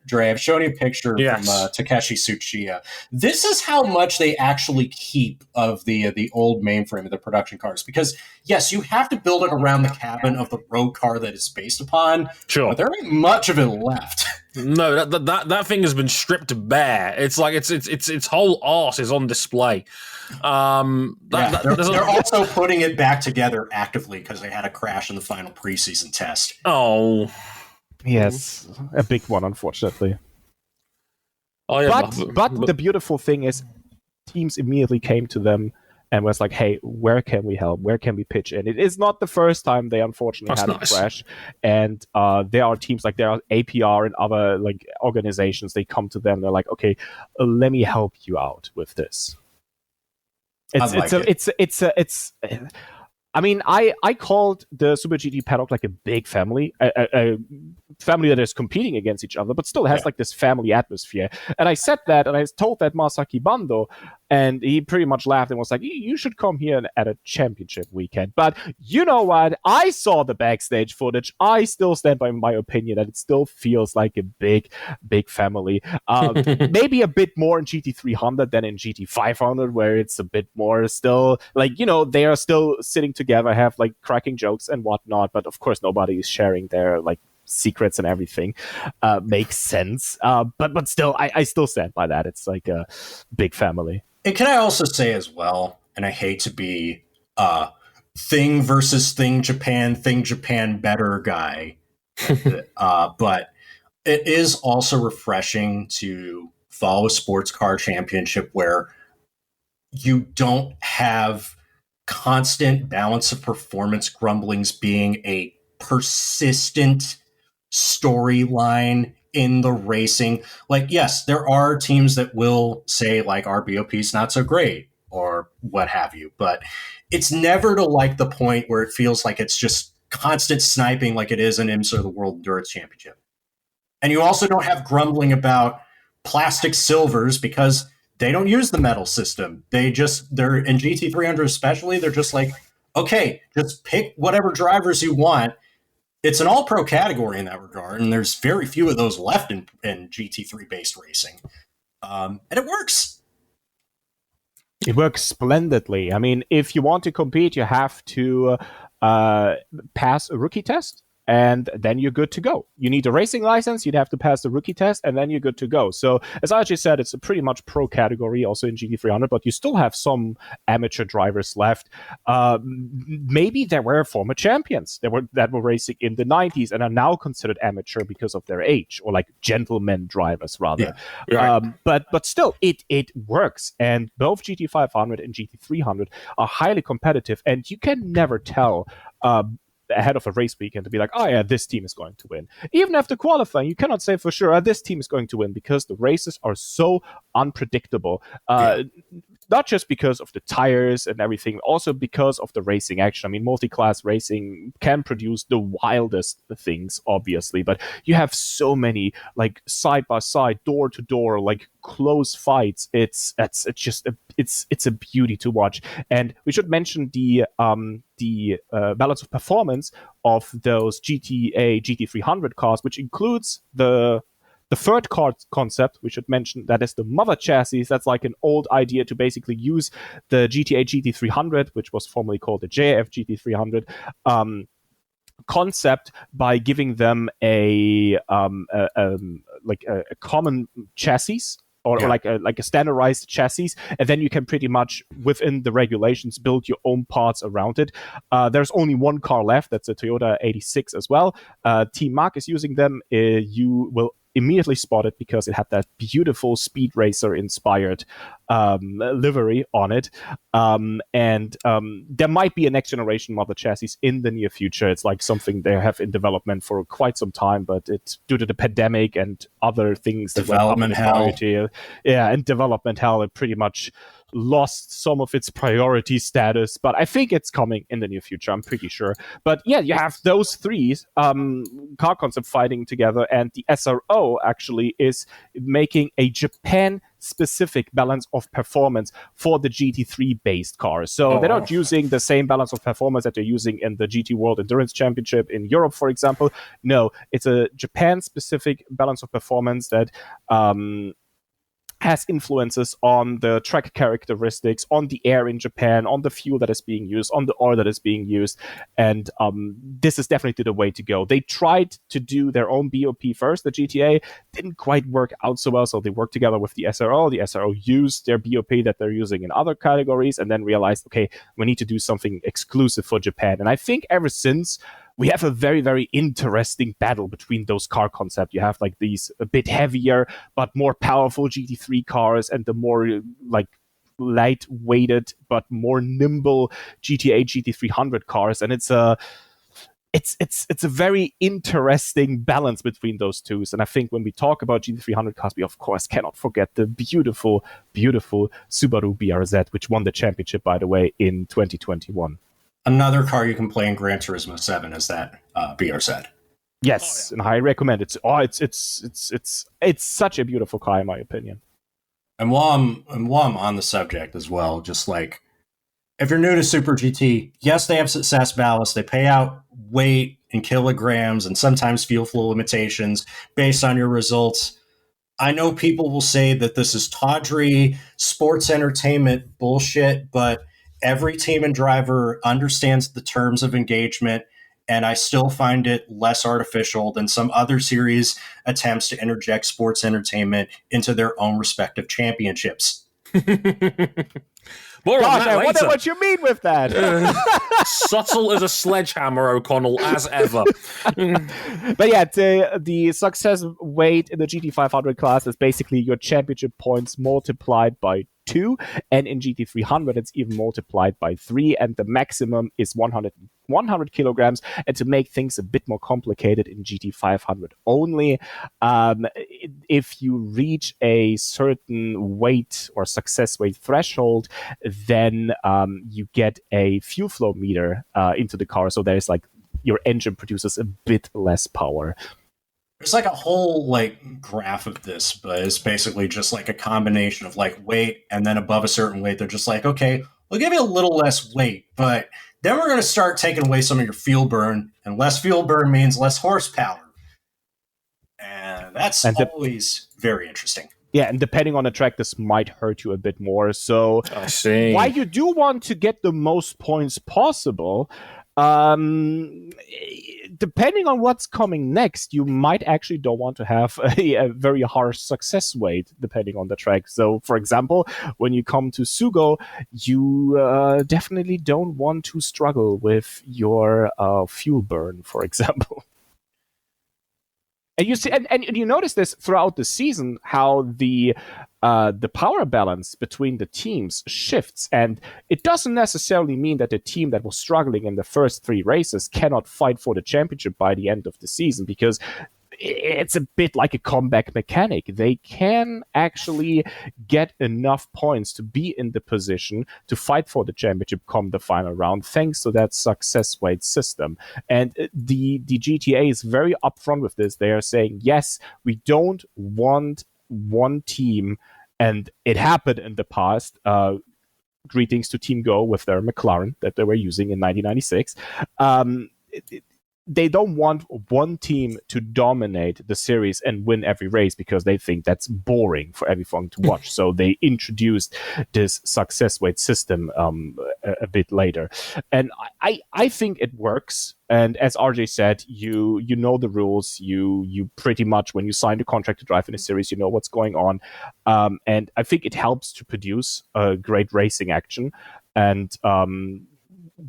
Dre, I've shown you a picture Yes. from Takeshi Tsuchiya. This is how much they actually keep of the old mainframe of the production cars. Because, yes, you have to build it around the cabin of the road car that it's based upon, Sure. but there ain't much of it left. No, that thing has been stripped bare. It's like its whole arse is on display. They're also putting it back together actively because they had a crash in the final preseason test. Oh, Yes, a big one, unfortunately. oh yeah, But the beautiful thing is, teams immediately came to them and was like, "Hey, where can we help? Where can we pitch in?" It is not the first time they unfortunately had a crash, and there are teams like there are APR and other like organizations. They come to them. They're like, "Okay, let me help you out with this." It's I mean, I called the Super GT paddock like a big family, a family that is competing against each other, but still has like this family atmosphere. And I said that, and I told that Masaki Bando, and he pretty much laughed and was like, "You should come here at a championship weekend." But you know what? I saw the backstage footage. I still stand by my opinion that it still feels like a big family. Maybe a bit more in GT300 than in GT500, where it's a bit more still like, you know, they are still sitting together, have like cracking jokes and whatnot. But of course, nobody is sharing their like secrets and everything. Makes sense. But still, I still stand by that. It's like a big family. And can I also say as well, and I hate to be thing versus thing Japan better guy, but it is also refreshing to follow a sports car championship where you don't have constant balance of performance grumblings being a persistent storyline in the racing. Like, yes, there are teams that will say like RBOP's not so great or what have you, but it's never to like the point where it feels like it's just constant sniping like it is in IMSA or the World Endurance Championship. And you also don't have grumbling about plastic silvers because they don't use the metal system. They're in GT300 especially, they're just like, okay, just pick whatever drivers you want. It's an all-pro category in that regard, and there's very few of those left in GT3-based racing. And it works. It works splendidly. I mean, if you want to compete, you have to pass a rookie test, and then you're good to go. You need a racing license, you'd have to pass the rookie test, and then you're good to go. So, as Archie said, it's a pretty much pro category also in GT300, but you still have some amateur drivers left. Maybe there were former champions that were racing in the 90s and are now considered amateur because of their age, or like gentlemen drivers, rather. Yeah. But still, it works. And both GT500 and GT300 are highly competitive, and you can never tell ahead of a race weekend to be like, oh yeah, this team is going to win. Even after qualifying, you cannot say for sure, this team is going to win, because the races are so unpredictable. Not just because of the tires and everything, also because of the racing action. I mean, multi-class racing can produce the wildest things, obviously, but you have so many like side by side, door to door, like close fights. It's a beauty to watch. And we should mention the balance of performance of those GT300 cars, which includes the third car concept. We should mention that is the mother chassis. That's like an old idea to basically use the GT300, which was formerly called the JF GT300 concept, by giving them a common chassis. Or like a standardized chassis, and then you can pretty much, within the regulations, build your own parts around it. There's only one car left. That's a Toyota 86 as well. Team Mark is using them. You will immediately spot it because it had that beautiful Speed Racer inspired livery on it. And there might be a next generation mother chassis in the near future. It's like something they have in development for quite some time, but it's due to the pandemic and other things. Development hell. Yeah, and development hell, it pretty much lost some of its priority status, but I think it's coming in the near future. I'm pretty sure. But yeah, you have those three car concept fighting together, and the SRO actually is making a Japan-specific balance of performance for the GT3-based cars. So they're not using the same balance of performance that they're using in the GT World Endurance Championship in Europe, for example. No, it's a Japan-specific balance of performance that has influences on the track characteristics, on the air in Japan, on the fuel that is being used, on the oil that is being used. And this is definitely the way to go. They tried to do their own BOP first, the GTA. Didn't quite work out so well, so they worked together with the SRO. The SRO used their BOP that they're using in other categories and then realized, okay, we need to do something exclusive for Japan. And I think ever since, we have a very, very interesting battle between those car concepts. You have like these a bit heavier but more powerful GT3 cars and the more like light-weighted but more nimble GTA GT300 cars, and it's a very interesting balance between those two. And I think when we talk about GT300 cars, we of course cannot forget the beautiful, beautiful Subaru BRZ, which won the championship, by the way, in 2021. Another car you can play in Gran Turismo 7 is that BRZ. Yes, and I recommend it. It's such a beautiful car, in my opinion. And while I'm on the subject as well, just like if you're new to Super GT, yes, they have success ballast. They pay out weight in kilograms and sometimes fuel flow limitations based on your results. I know people will say that this is tawdry sports entertainment bullshit, but every team and driver understands the terms of engagement, and I still find it less artificial than some other series' attempts to interject sports entertainment into their own respective championships. More Gosh, on that I later. wonder what you mean with that. Subtle as a sledgehammer, O'Connell, as ever. But yeah, the success weight in the GT500 class is basically your championship points multiplied by 2, and in GT300 it's even multiplied by 3, and the maximum is 100 kilograms. And to make things a bit more complicated, in GT500 only, if you reach a certain weight or success weight threshold, then you get a fuel flow meter into the car, so there's like your engine produces a bit less power. There's like a whole like graph of this, but it's basically just like a combination of like weight, and then above a certain weight, they're just like, okay, we'll give you a little less weight, but then we're going to start taking away some of your fuel burn, and less fuel burn means less horsepower. And that's always very interesting. Yeah, and depending on the track, this might hurt you a bit more. So I see. while you do want to get the most points possible, depending on what's coming next, you might actually don't want to have a very harsh success weight depending on the track. So, for example, when you come to Sugo, you definitely don't want to struggle with your fuel burn, for example. And you see, and you notice this throughout the season, how the power balance between the teams shifts, and it doesn't necessarily mean that the team that was struggling in the first 3 races cannot fight for the championship by the end of the season, because it's a bit like a comeback mechanic. They can actually get enough points to be in the position to fight for the championship come the final round, thanks to that success weight system. And the GTA is very upfront with this. They are saying, yes, we don't want one team, and it happened in the past. Greetings to Team Go with their McLaren that they were using in 1996. They don't want one team to dominate the series and win every race, because they think that's boring for everyone to watch. So they introduced this success weight system a bit later. And I think it works. And as RJ said, you know the rules. You pretty much, when you sign the contract to drive in a series, you know what's going on. And I think it helps to produce a great racing action. And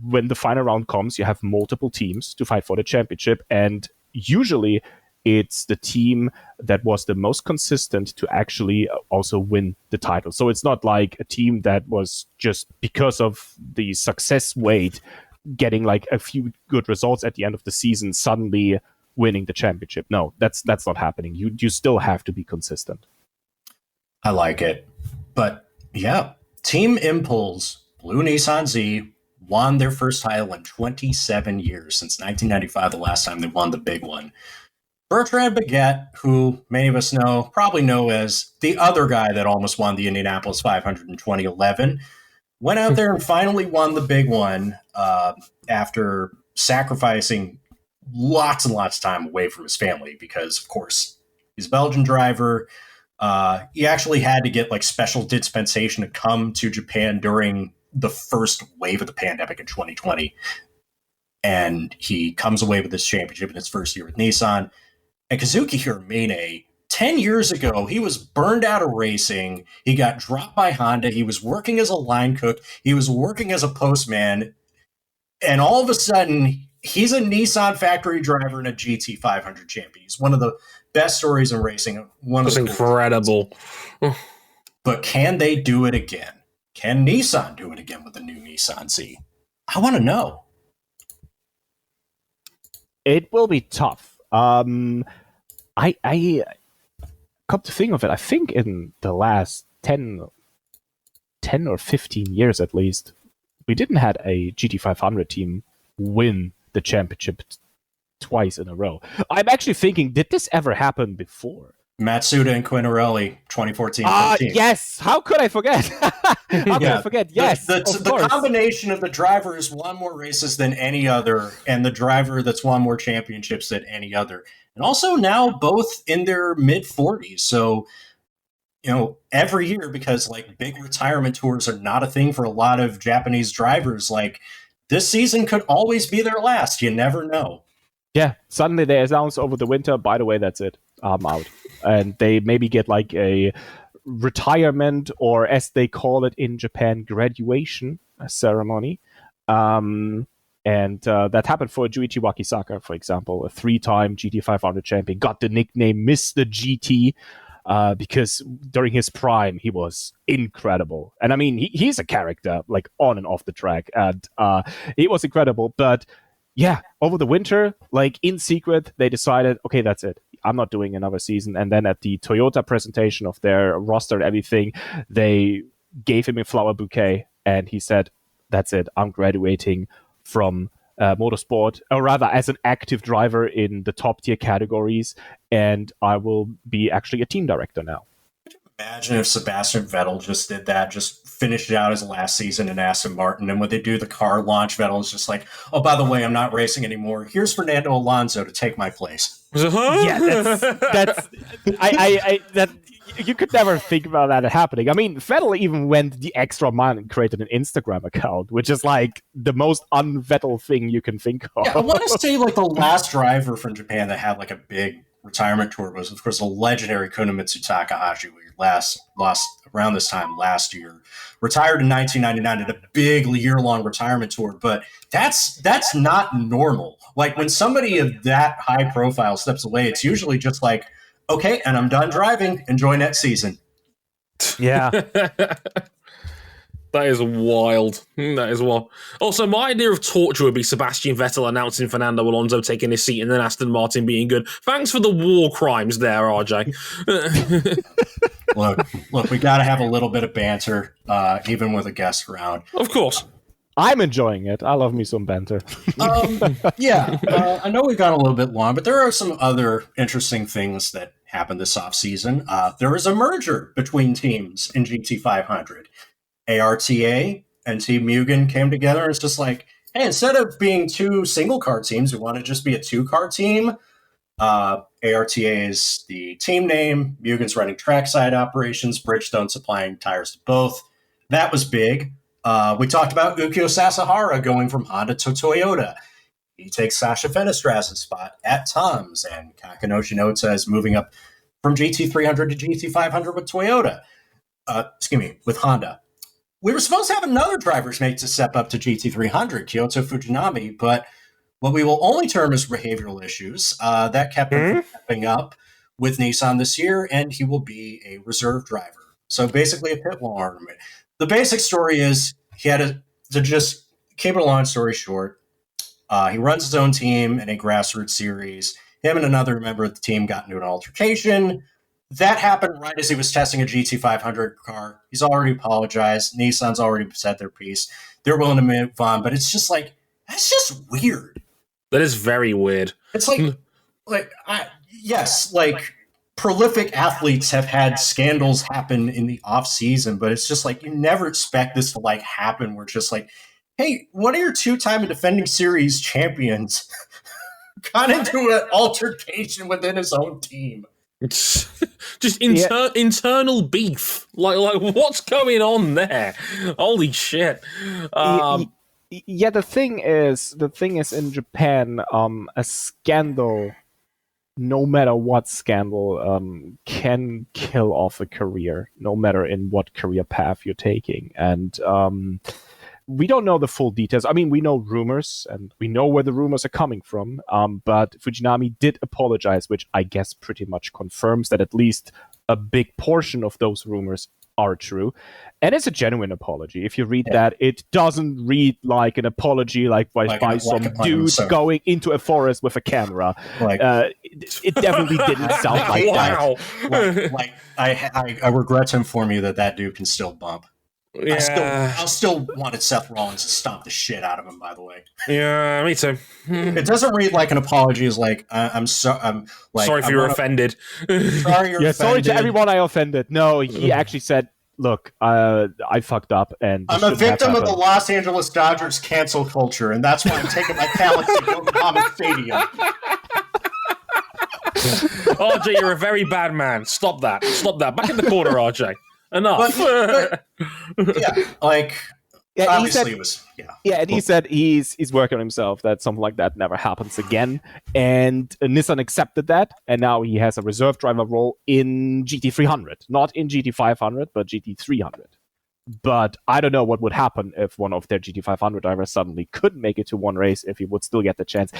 when the final round comes, you have multiple teams to fight for the championship, and usually it's the team that was the most consistent to actually also win the title. So it's not like a team that was just because of the success weight getting like a few good results at the end of the season suddenly winning the championship. No, that's not happening. You still have to be consistent. I like it. But yeah, Team Impul's Blue Nissan Z won their first title in 27 years, since 1995, the last time they won the big one. Bertrand Baguette, who many of us probably know as the other guy that almost won the Indianapolis 500 in 2011, went out there and finally won the big one after sacrificing lots and lots of time away from his family because, of course, he's a Belgian driver. He actually had to get special dispensation to come to Japan during the first wave of the pandemic in 2020. And he comes away with this championship in his first year with Nissan. And Kazuki Hiramine, 10 years ago, he was burned out of racing. He got dropped by Honda. He was working as a line cook. He was working as a postman. And all of a sudden, he's a Nissan factory driver and a GT 500 champion. He's one of the best stories in racing. That's incredible. But can they do it again? Can Nissan do it again with the new Nissan Z? I want to know. It will be tough. I come to think of it, I think in the last 10 or 15 years at least, we didn't have a GT500 team win the championship twice in a row. I'm actually thinking, did this ever happen before? Matsuda and Quinarelli, 2014. Yes. How could I forget? How could I forget? Yes. The combination of the driver who's won more races than any other and the driver that's won more championships than any other. And also now both in their mid-40s. So, every year, because big retirement tours are not a thing for a lot of Japanese drivers, this season could always be their last. You never know. Yeah. Suddenly they announce over the winter, by the way, that's it. I'm out. And they maybe get a retirement, or as they call it in Japan, graduation ceremony. And that happened for Juichi Wakisaka, for example, a 3-time GT500 champion, got the nickname Mr. GT because during his prime, he was incredible. And I mean, he's a character, on and off the track. And he was incredible. But yeah, over the winter, in secret, they decided, okay, that's it. I'm not doing another season. And then at the Toyota presentation of their roster and everything, they gave him a flower bouquet. And he said, that's it. I'm graduating from motorsport, or rather as an active driver in the top tier categories. And I will be actually a team director now. Imagine if Sebastian Vettel just did that, just finished it out his last season in Aston Martin, and when they do the car launch, Vettel is just oh, by the way, I'm not racing anymore. Here's Fernando Alonso to take my place. Yeah, that you could never think about that happening. I mean, Vettel even went the extra mile and created an Instagram account, which is the most un-Vettel thing you can think of. Yeah, I want to say the last driver from Japan that had a big retirement tour was, of course, the legendary Kunimitsu Takahashi, who lost around this time last year. Retired in 1999 at a big year-long retirement tour, but that's not normal. When somebody of that high profile steps away, it's usually just okay, and I'm done driving. Enjoy next season. Yeah. That is wild. That is wild. Also, my idea of torture would be Sebastian Vettel announcing Fernando Alonso taking his seat and then Aston Martin being good. Thanks for the war crimes there, RJ. Look, we got to have a little bit of banter, even with a guest around. Of course. I'm enjoying it. I love me some banter. I know we've gone a little bit long, but there are some other interesting things that happened this offseason. There was a merger between teams in GT500. ARTA and Team Mugen came together, and it's just hey, instead of being 2 single-car teams, we want to just be a 2-car team. ARTA is the team name. Mugen's running trackside operations. Bridgestone supplying tires to both. That was big. We talked about Ukyo Sasahara going from Honda to Toyota. He takes Sasha Fenestraz's spot at Tom's, and Kakanori Nota is moving up from GT300 to GT500 with Toyota. With Honda. We were supposed to have another driver's mate to step up to GT300, Kyoto Fujinami, but what we will only term as behavioral issues, that kept him stepping up with Nissan this year, and he will be a reserve driver. So basically a pit wall ornament. The basic story is he had to just keep a long story short. He runs his own team in a grassroots series. Him and another member of the team got into an altercation. that happened right as he was testing a GT500 car. He's already apologized. Nissan's already said their piece. They're willing to move on, but it's just like, that's just weird. That is very weird. It's like prolific athletes have had scandals happen in the off season, but it's just like, you never expect this to like happen. Where it's just like, hey, one of your 2-time defending series champions got into an altercation within his own team. It's just internal beef. Like what's going on there? Holy shit! Yeah, the thing is in Japan, a scandal, no matter what scandal, can kill off a career, no matter in what career path you're taking, and we don't know the full details. I mean, we know rumors, and we know where the rumors are coming from, but Fujinami did apologize, which I guess pretty much confirms that at least a big portion of those rumors are true. And it's a genuine apology. If you read that, it doesn't read like an apology like by some dude going into a forest with a camera. It definitely didn't sound like that. I regret to inform you that dude can still bump. Yeah. I still wanted Seth Rollins to stomp the shit out of him, by the way. Yeah, me too. It doesn't read like an apology. It's like, sorry if you were offended. Sorry you're offended. Sorry to everyone I offended. No, he actually said, look, I fucked up, and I'm a victim of the Los Angeles Dodgers cancel culture, and that's why I'm taking my talents to Yokohama Stadium. RJ, you're a very bad man. Stop that. Back in the corner, RJ. Enough. Obviously it was. Yeah, and he said he's working on himself, that something like that never happens again. And Nissan accepted that, and now he has a reserve driver role in GT300. Not in GT500, but GT300. But I don't know what would happen if one of their GT500 drivers suddenly couldn't make it to one race, if he would still get the chance.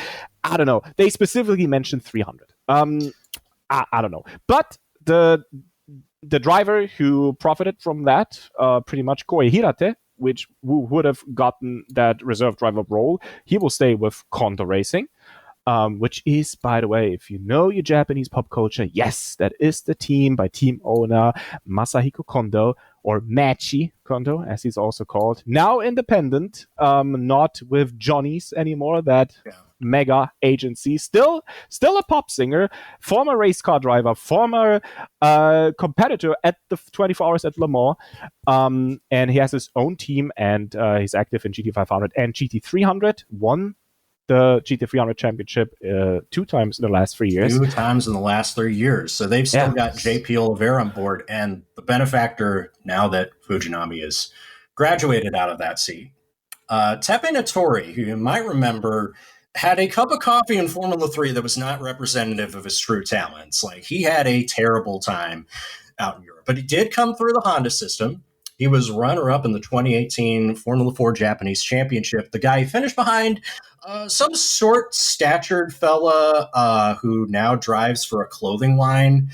I don't know. They specifically mentioned 300. I don't know. But the driver who profited from that, pretty much Koei Hirate, who would have gotten that reserve driver role, he will stay with Kondo Racing, which is, by the way, if you know your Japanese pop culture, yes, that is the team by team owner Masahiko Kondo, or Machi Kondo, as he's also called. Now independent, not with Johnny's anymore, that mega agency. Still a pop singer, former race car driver, former competitor at the 24 Hours at Le Mans, and he has his own team, and he's active in GT500 and GT300. Won the GT300 championship 2 times in the last 3 years. 2 times in the last 3 years. So they've still got JP Oliveira on board, and the benefactor, now that Fujinami is graduated out of that seat, Tepe Natori, who you might remember had a cup of coffee in Formula 3 that was not representative of his true talents. Like, he had a terrible time out in Europe, but he did come through the Honda system. He was runner-up in the 2018 Formula 4 Japanese Championship. The guy finished behind some short-statured fella who now drives for a clothing line.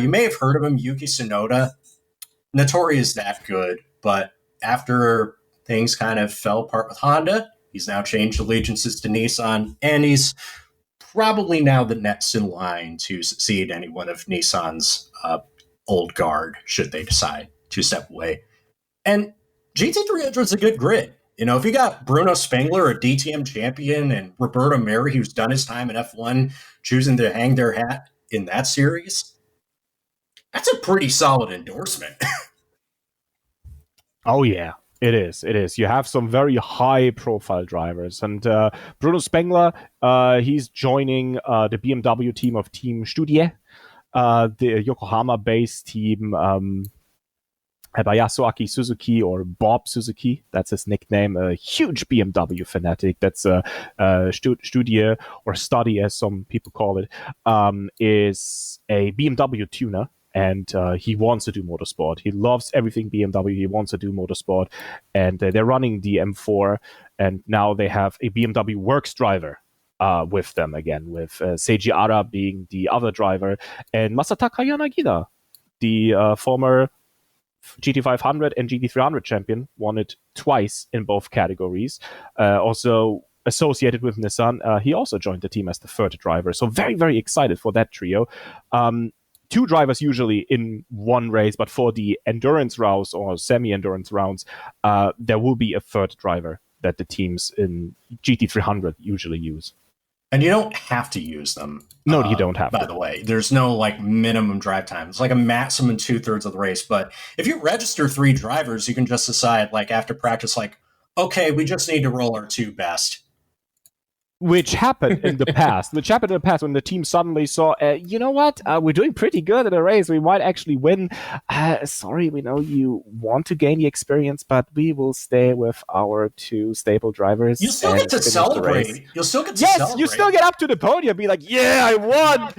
You may have heard of him, Yuki Tsunoda. Natori is that good, but after things kind of fell apart with Honda, he's now changed allegiances to Nissan, and he's probably now the next in line to succeed any one of Nissan's old guard, should they decide to step away. And GT300 is a good grid. You know, if you got Bruno Spengler, a DTM champion, and Roberto Merri, who's done his time in F1, choosing to hang their hat in that series, that's a pretty solid endorsement. Oh, yeah. It is. You have some very high-profile drivers. And Bruno Spengler, he's joining the BMW team of Team Studie, the Yokohama-based team by Yasuaki Suzuki, or Bob Suzuki. That's his nickname. A huge BMW fanatic. That's Studie, or Study, as some people call it, is a BMW tuner. And he wants to do motorsport. He loves everything BMW. He wants to do motorsport. And they're running the M4. And now they have a BMW works driver with them again, with Seiji Ara being the other driver. And Masataka Yanagida, the former GT500 and GT300 champion, won it twice in both categories. Also associated with Nissan, he also joined the team as the third driver. So very, very excited for that trio. two drivers usually in one race, but for the endurance rounds or semi-endurance rounds, there will be a third driver that the teams in GT300 usually use. And you don't have to use them. No, you don't have by to. the way, there's no like minimum drive time. It's like a maximum 2/3 of the race. But if you register 3 drivers, you can just decide like after practice, like, okay, we just need to roll our 2 best. Which happened in the past. When the team suddenly saw, you know what? We're doing pretty good at a race. We might actually win. Sorry, we know you want to gain the experience, but we will stay with our 2 stable drivers. You still get to celebrate. You'll still get to celebrate. Yes, you still get up to the podium and be like, yeah, I won.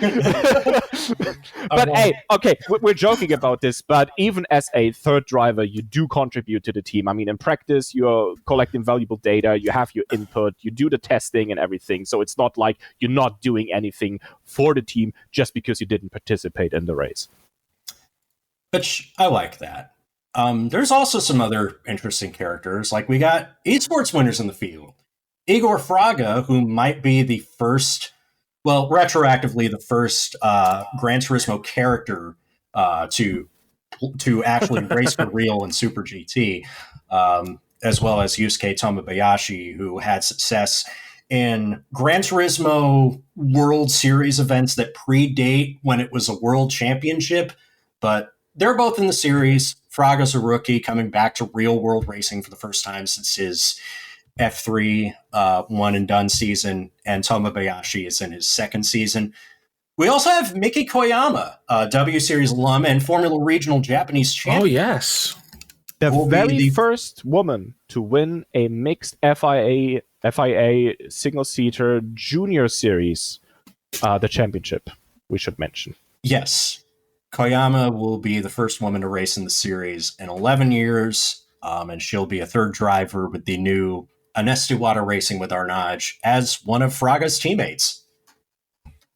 But hey, okay, we're joking about this, but even as a third driver, you do contribute to the team. I mean, in practice, you're collecting valuable data, you have your input, you do the testing and everything. So it's not like you're not doing anything for the team just because you didn't participate in the race. Which I like that. There's also some other interesting characters. Like we got esports winners in the field. Igor Fraga, who might be the first, well, retroactively the first Gran Turismo character to actually race for real in Super GT, as well as Yusuke Tomobayashi, who had success in Gran Turismo World Series events that predate when it was a world championship, but they're both in the series. Fraga's a rookie coming back to real world racing for the first time since his F3 one and done season, and Tomobayashi is in his second season. We also have Miki Koyama, W Series alum and Formula Regional Japanese champion. Oh, yes. The very first woman to win a mixed FIA single-seater junior series, the championship, we should mention. Yes. Koyama will be the first woman to race in the series in 11 years, and she'll be a third driver with the new Anestiwada Racing with Arnage as one of Fraga's teammates.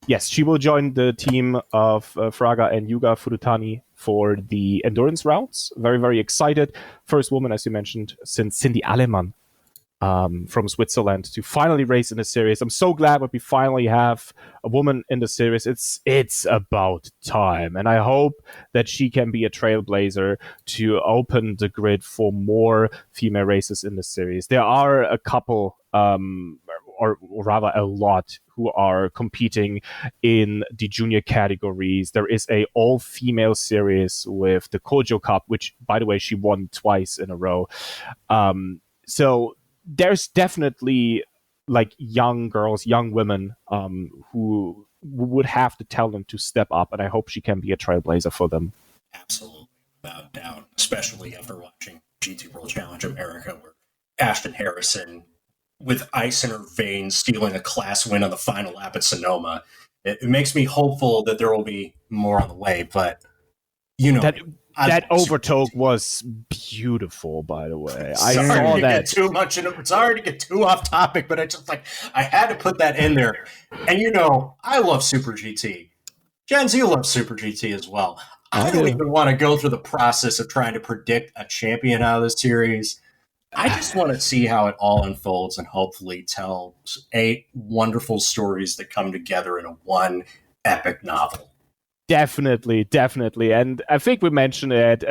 Yes, she will join the team of Fraga and Yuga Furutani for the endurance rounds. Very, very excited. First woman, as you mentioned, since Cindy Alemann from Switzerland to finally race in the series. I'm so glad that we finally have a woman in the series. It's about time. And I hope that she can be a trailblazer to open the grid for more female races in the series. There are a couple, or rather a lot, who are competing in the junior categories. There is a all-female series with the Kojo Cup, which, by the way, she won twice in a row. So there's definitely like young girls, young women who would have the talent to step up, and I hope she can be a trailblazer for them. Absolutely, without doubt, especially after watching GT World Challenge America, where Ashton Harrison, with ice in her veins, stealing a class win on the final lap at Sonoma. It makes me hopeful that there will be more on the way, but you know, that overtoke was beautiful, by the way. I saw saw that. Get too much in it. Sorry to get too off topic, but I had to put that in there. And you know, I love Super GT. Gen Z loves Super GT as well. I don't even want to go through the process of trying to predict a champion out of this series. I just want to see how it all unfolds and hopefully tell 8 wonderful stories that come together in a one epic novel. Definitely. And I think we mentioned it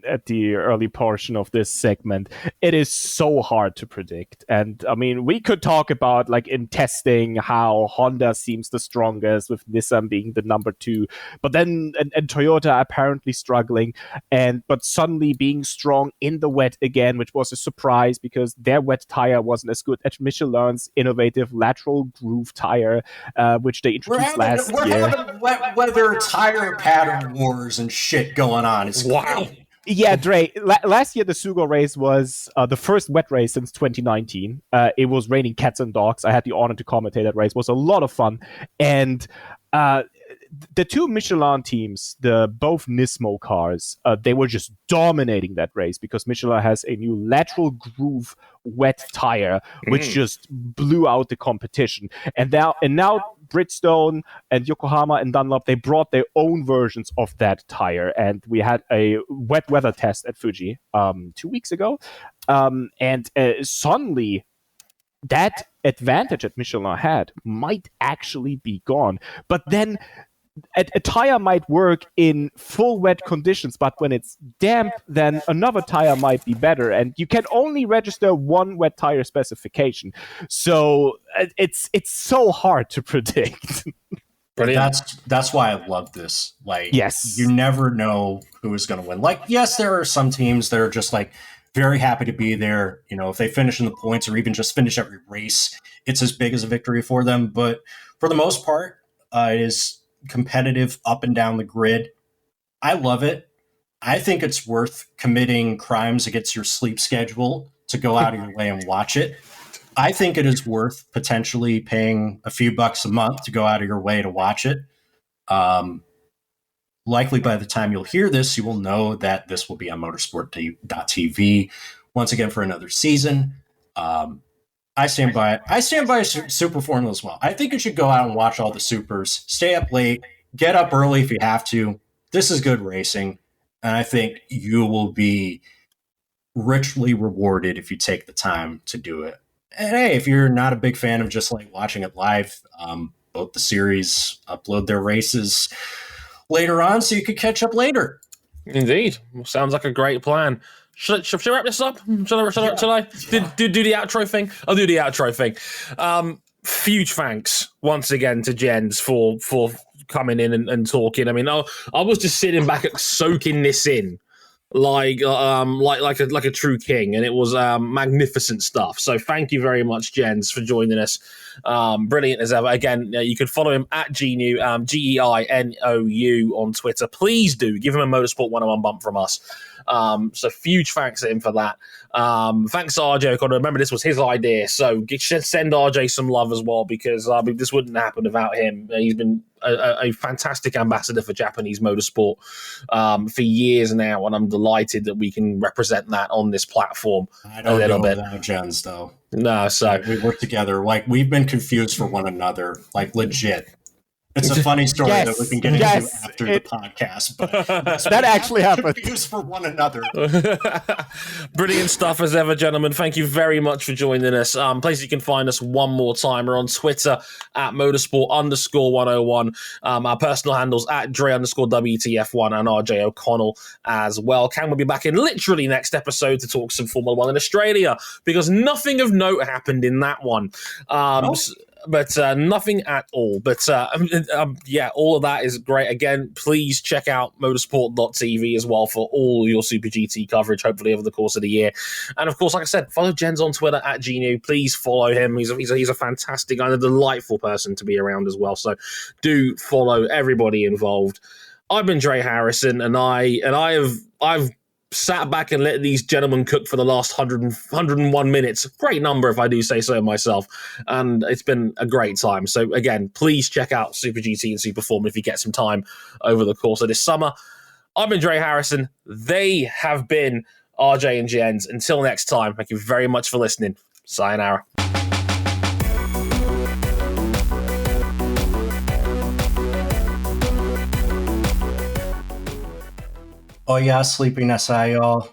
at the early portion of this segment. It is so hard to predict. And I mean, we could talk about like in testing how Honda seems the strongest, with Nissan being the number 2, but then and Toyota apparently struggling, but suddenly being strong in the wet again, which was a surprise because their wet tire wasn't as good as Michelin's innovative lateral groove tire, which they introduced last year. We're having wet weather tire pattern wars and shit going on. It's wild. Yeah, Dre, last year the Sugo race was the first wet race since 2019. It was raining cats and dogs. I had the honor to commentate that race. It was a lot of fun. And the 2 Michelin teams, both Nismo cars, they were just dominating that race because Michelin has a new lateral groove wet tire, which just blew out the competition. And now Bridgestone and Yokohama and Dunlop, they brought their own versions of that tire. And we had a wet weather test at Fuji 2 weeks ago. And suddenly that advantage that Michelin had might actually be gone. But then a tire might work in full wet conditions, but when it's damp, then another tire might be better. And you can only register one wet tire specification. So it's so hard to predict. That's why I love this. Like, yes, you never know who is going to win. Like, yes, there are some teams that are just like very happy to be there. You know, if they finish in the points or even just finish every race, it's as big as a victory for them. But for the most part, it is competitive up and down the grid. I love it. I think it's worth committing crimes against your sleep schedule to go out of your way and watch it. I think it is worth potentially paying a few bucks a month to go out of your way to watch it. Likely by the time you'll hear this, you will know that this will be on motorsport.tv once again for another season. I stand by it. I stand by Super Formula as well. I think you should go out and watch all the supers. Stay up late. Get up early if you have to. This is good racing. And I think you will be richly rewarded if you take the time to do it. And hey, if you're not a big fan of just like watching it live, both the series upload their races later on so you could catch up later. Indeed. Well, sounds like a great plan. Should I wrap this up? Should I do the outro thing? I'll do the outro thing. Huge thanks once again to Jens for coming in and talking. I mean, I was just sitting back soaking this in like a true king, and it was magnificent stuff. So thank you very much, Jens, for joining us. Brilliant as ever. Again, you can follow him at Geinou, Geinou on Twitter. Please do give him a Motorsport 101 bump from us. So huge thanks to him for that. Thanks to RJ O'Connor. Remember, this was his idea, so send RJ some love as well, because this wouldn't happen without him. He's been a fantastic ambassador for Japanese motorsport for years now, and I'm delighted that we can represent that on this platform. I don't know without Jens, though. No, so we work together. Like, we've been confused for one another, like legit. It's a funny story that we can get into after the podcast, but that actually happened. Confused for one another. Brilliant stuff as ever, gentlemen. Thank you very much for joining us. Places you can find us one more time are on Twitter at motorsport_101. Our personal handles at Dre_WTF1 and RJ O'Connell as well. Cam will be back in literally next episode to talk some Formula One in Australia, because nothing of note happened in that one. But nothing at all. But yeah, all of that is great. Again, please check out motorsport.tv as well for all your Super GT coverage, hopefully over the course of the year. And of course, like I said, follow Jens on Twitter at Geinou. Please follow him. He's a fantastic guy and a delightful person to be around as well. So do follow everybody involved. I've been Dre Harrison, and I've sat back and let these gentlemen cook for the last 101 minutes. Great number, if I do say so myself. And it's been a great time. So again, please check out Super GT and Super Formula if you get some time over the course of this summer. I've been Dre Harrison. They have been RJ and Jens. Until next time, thank you very much for listening. Sayonara. Oh yeah, sleepy nasai, y'all.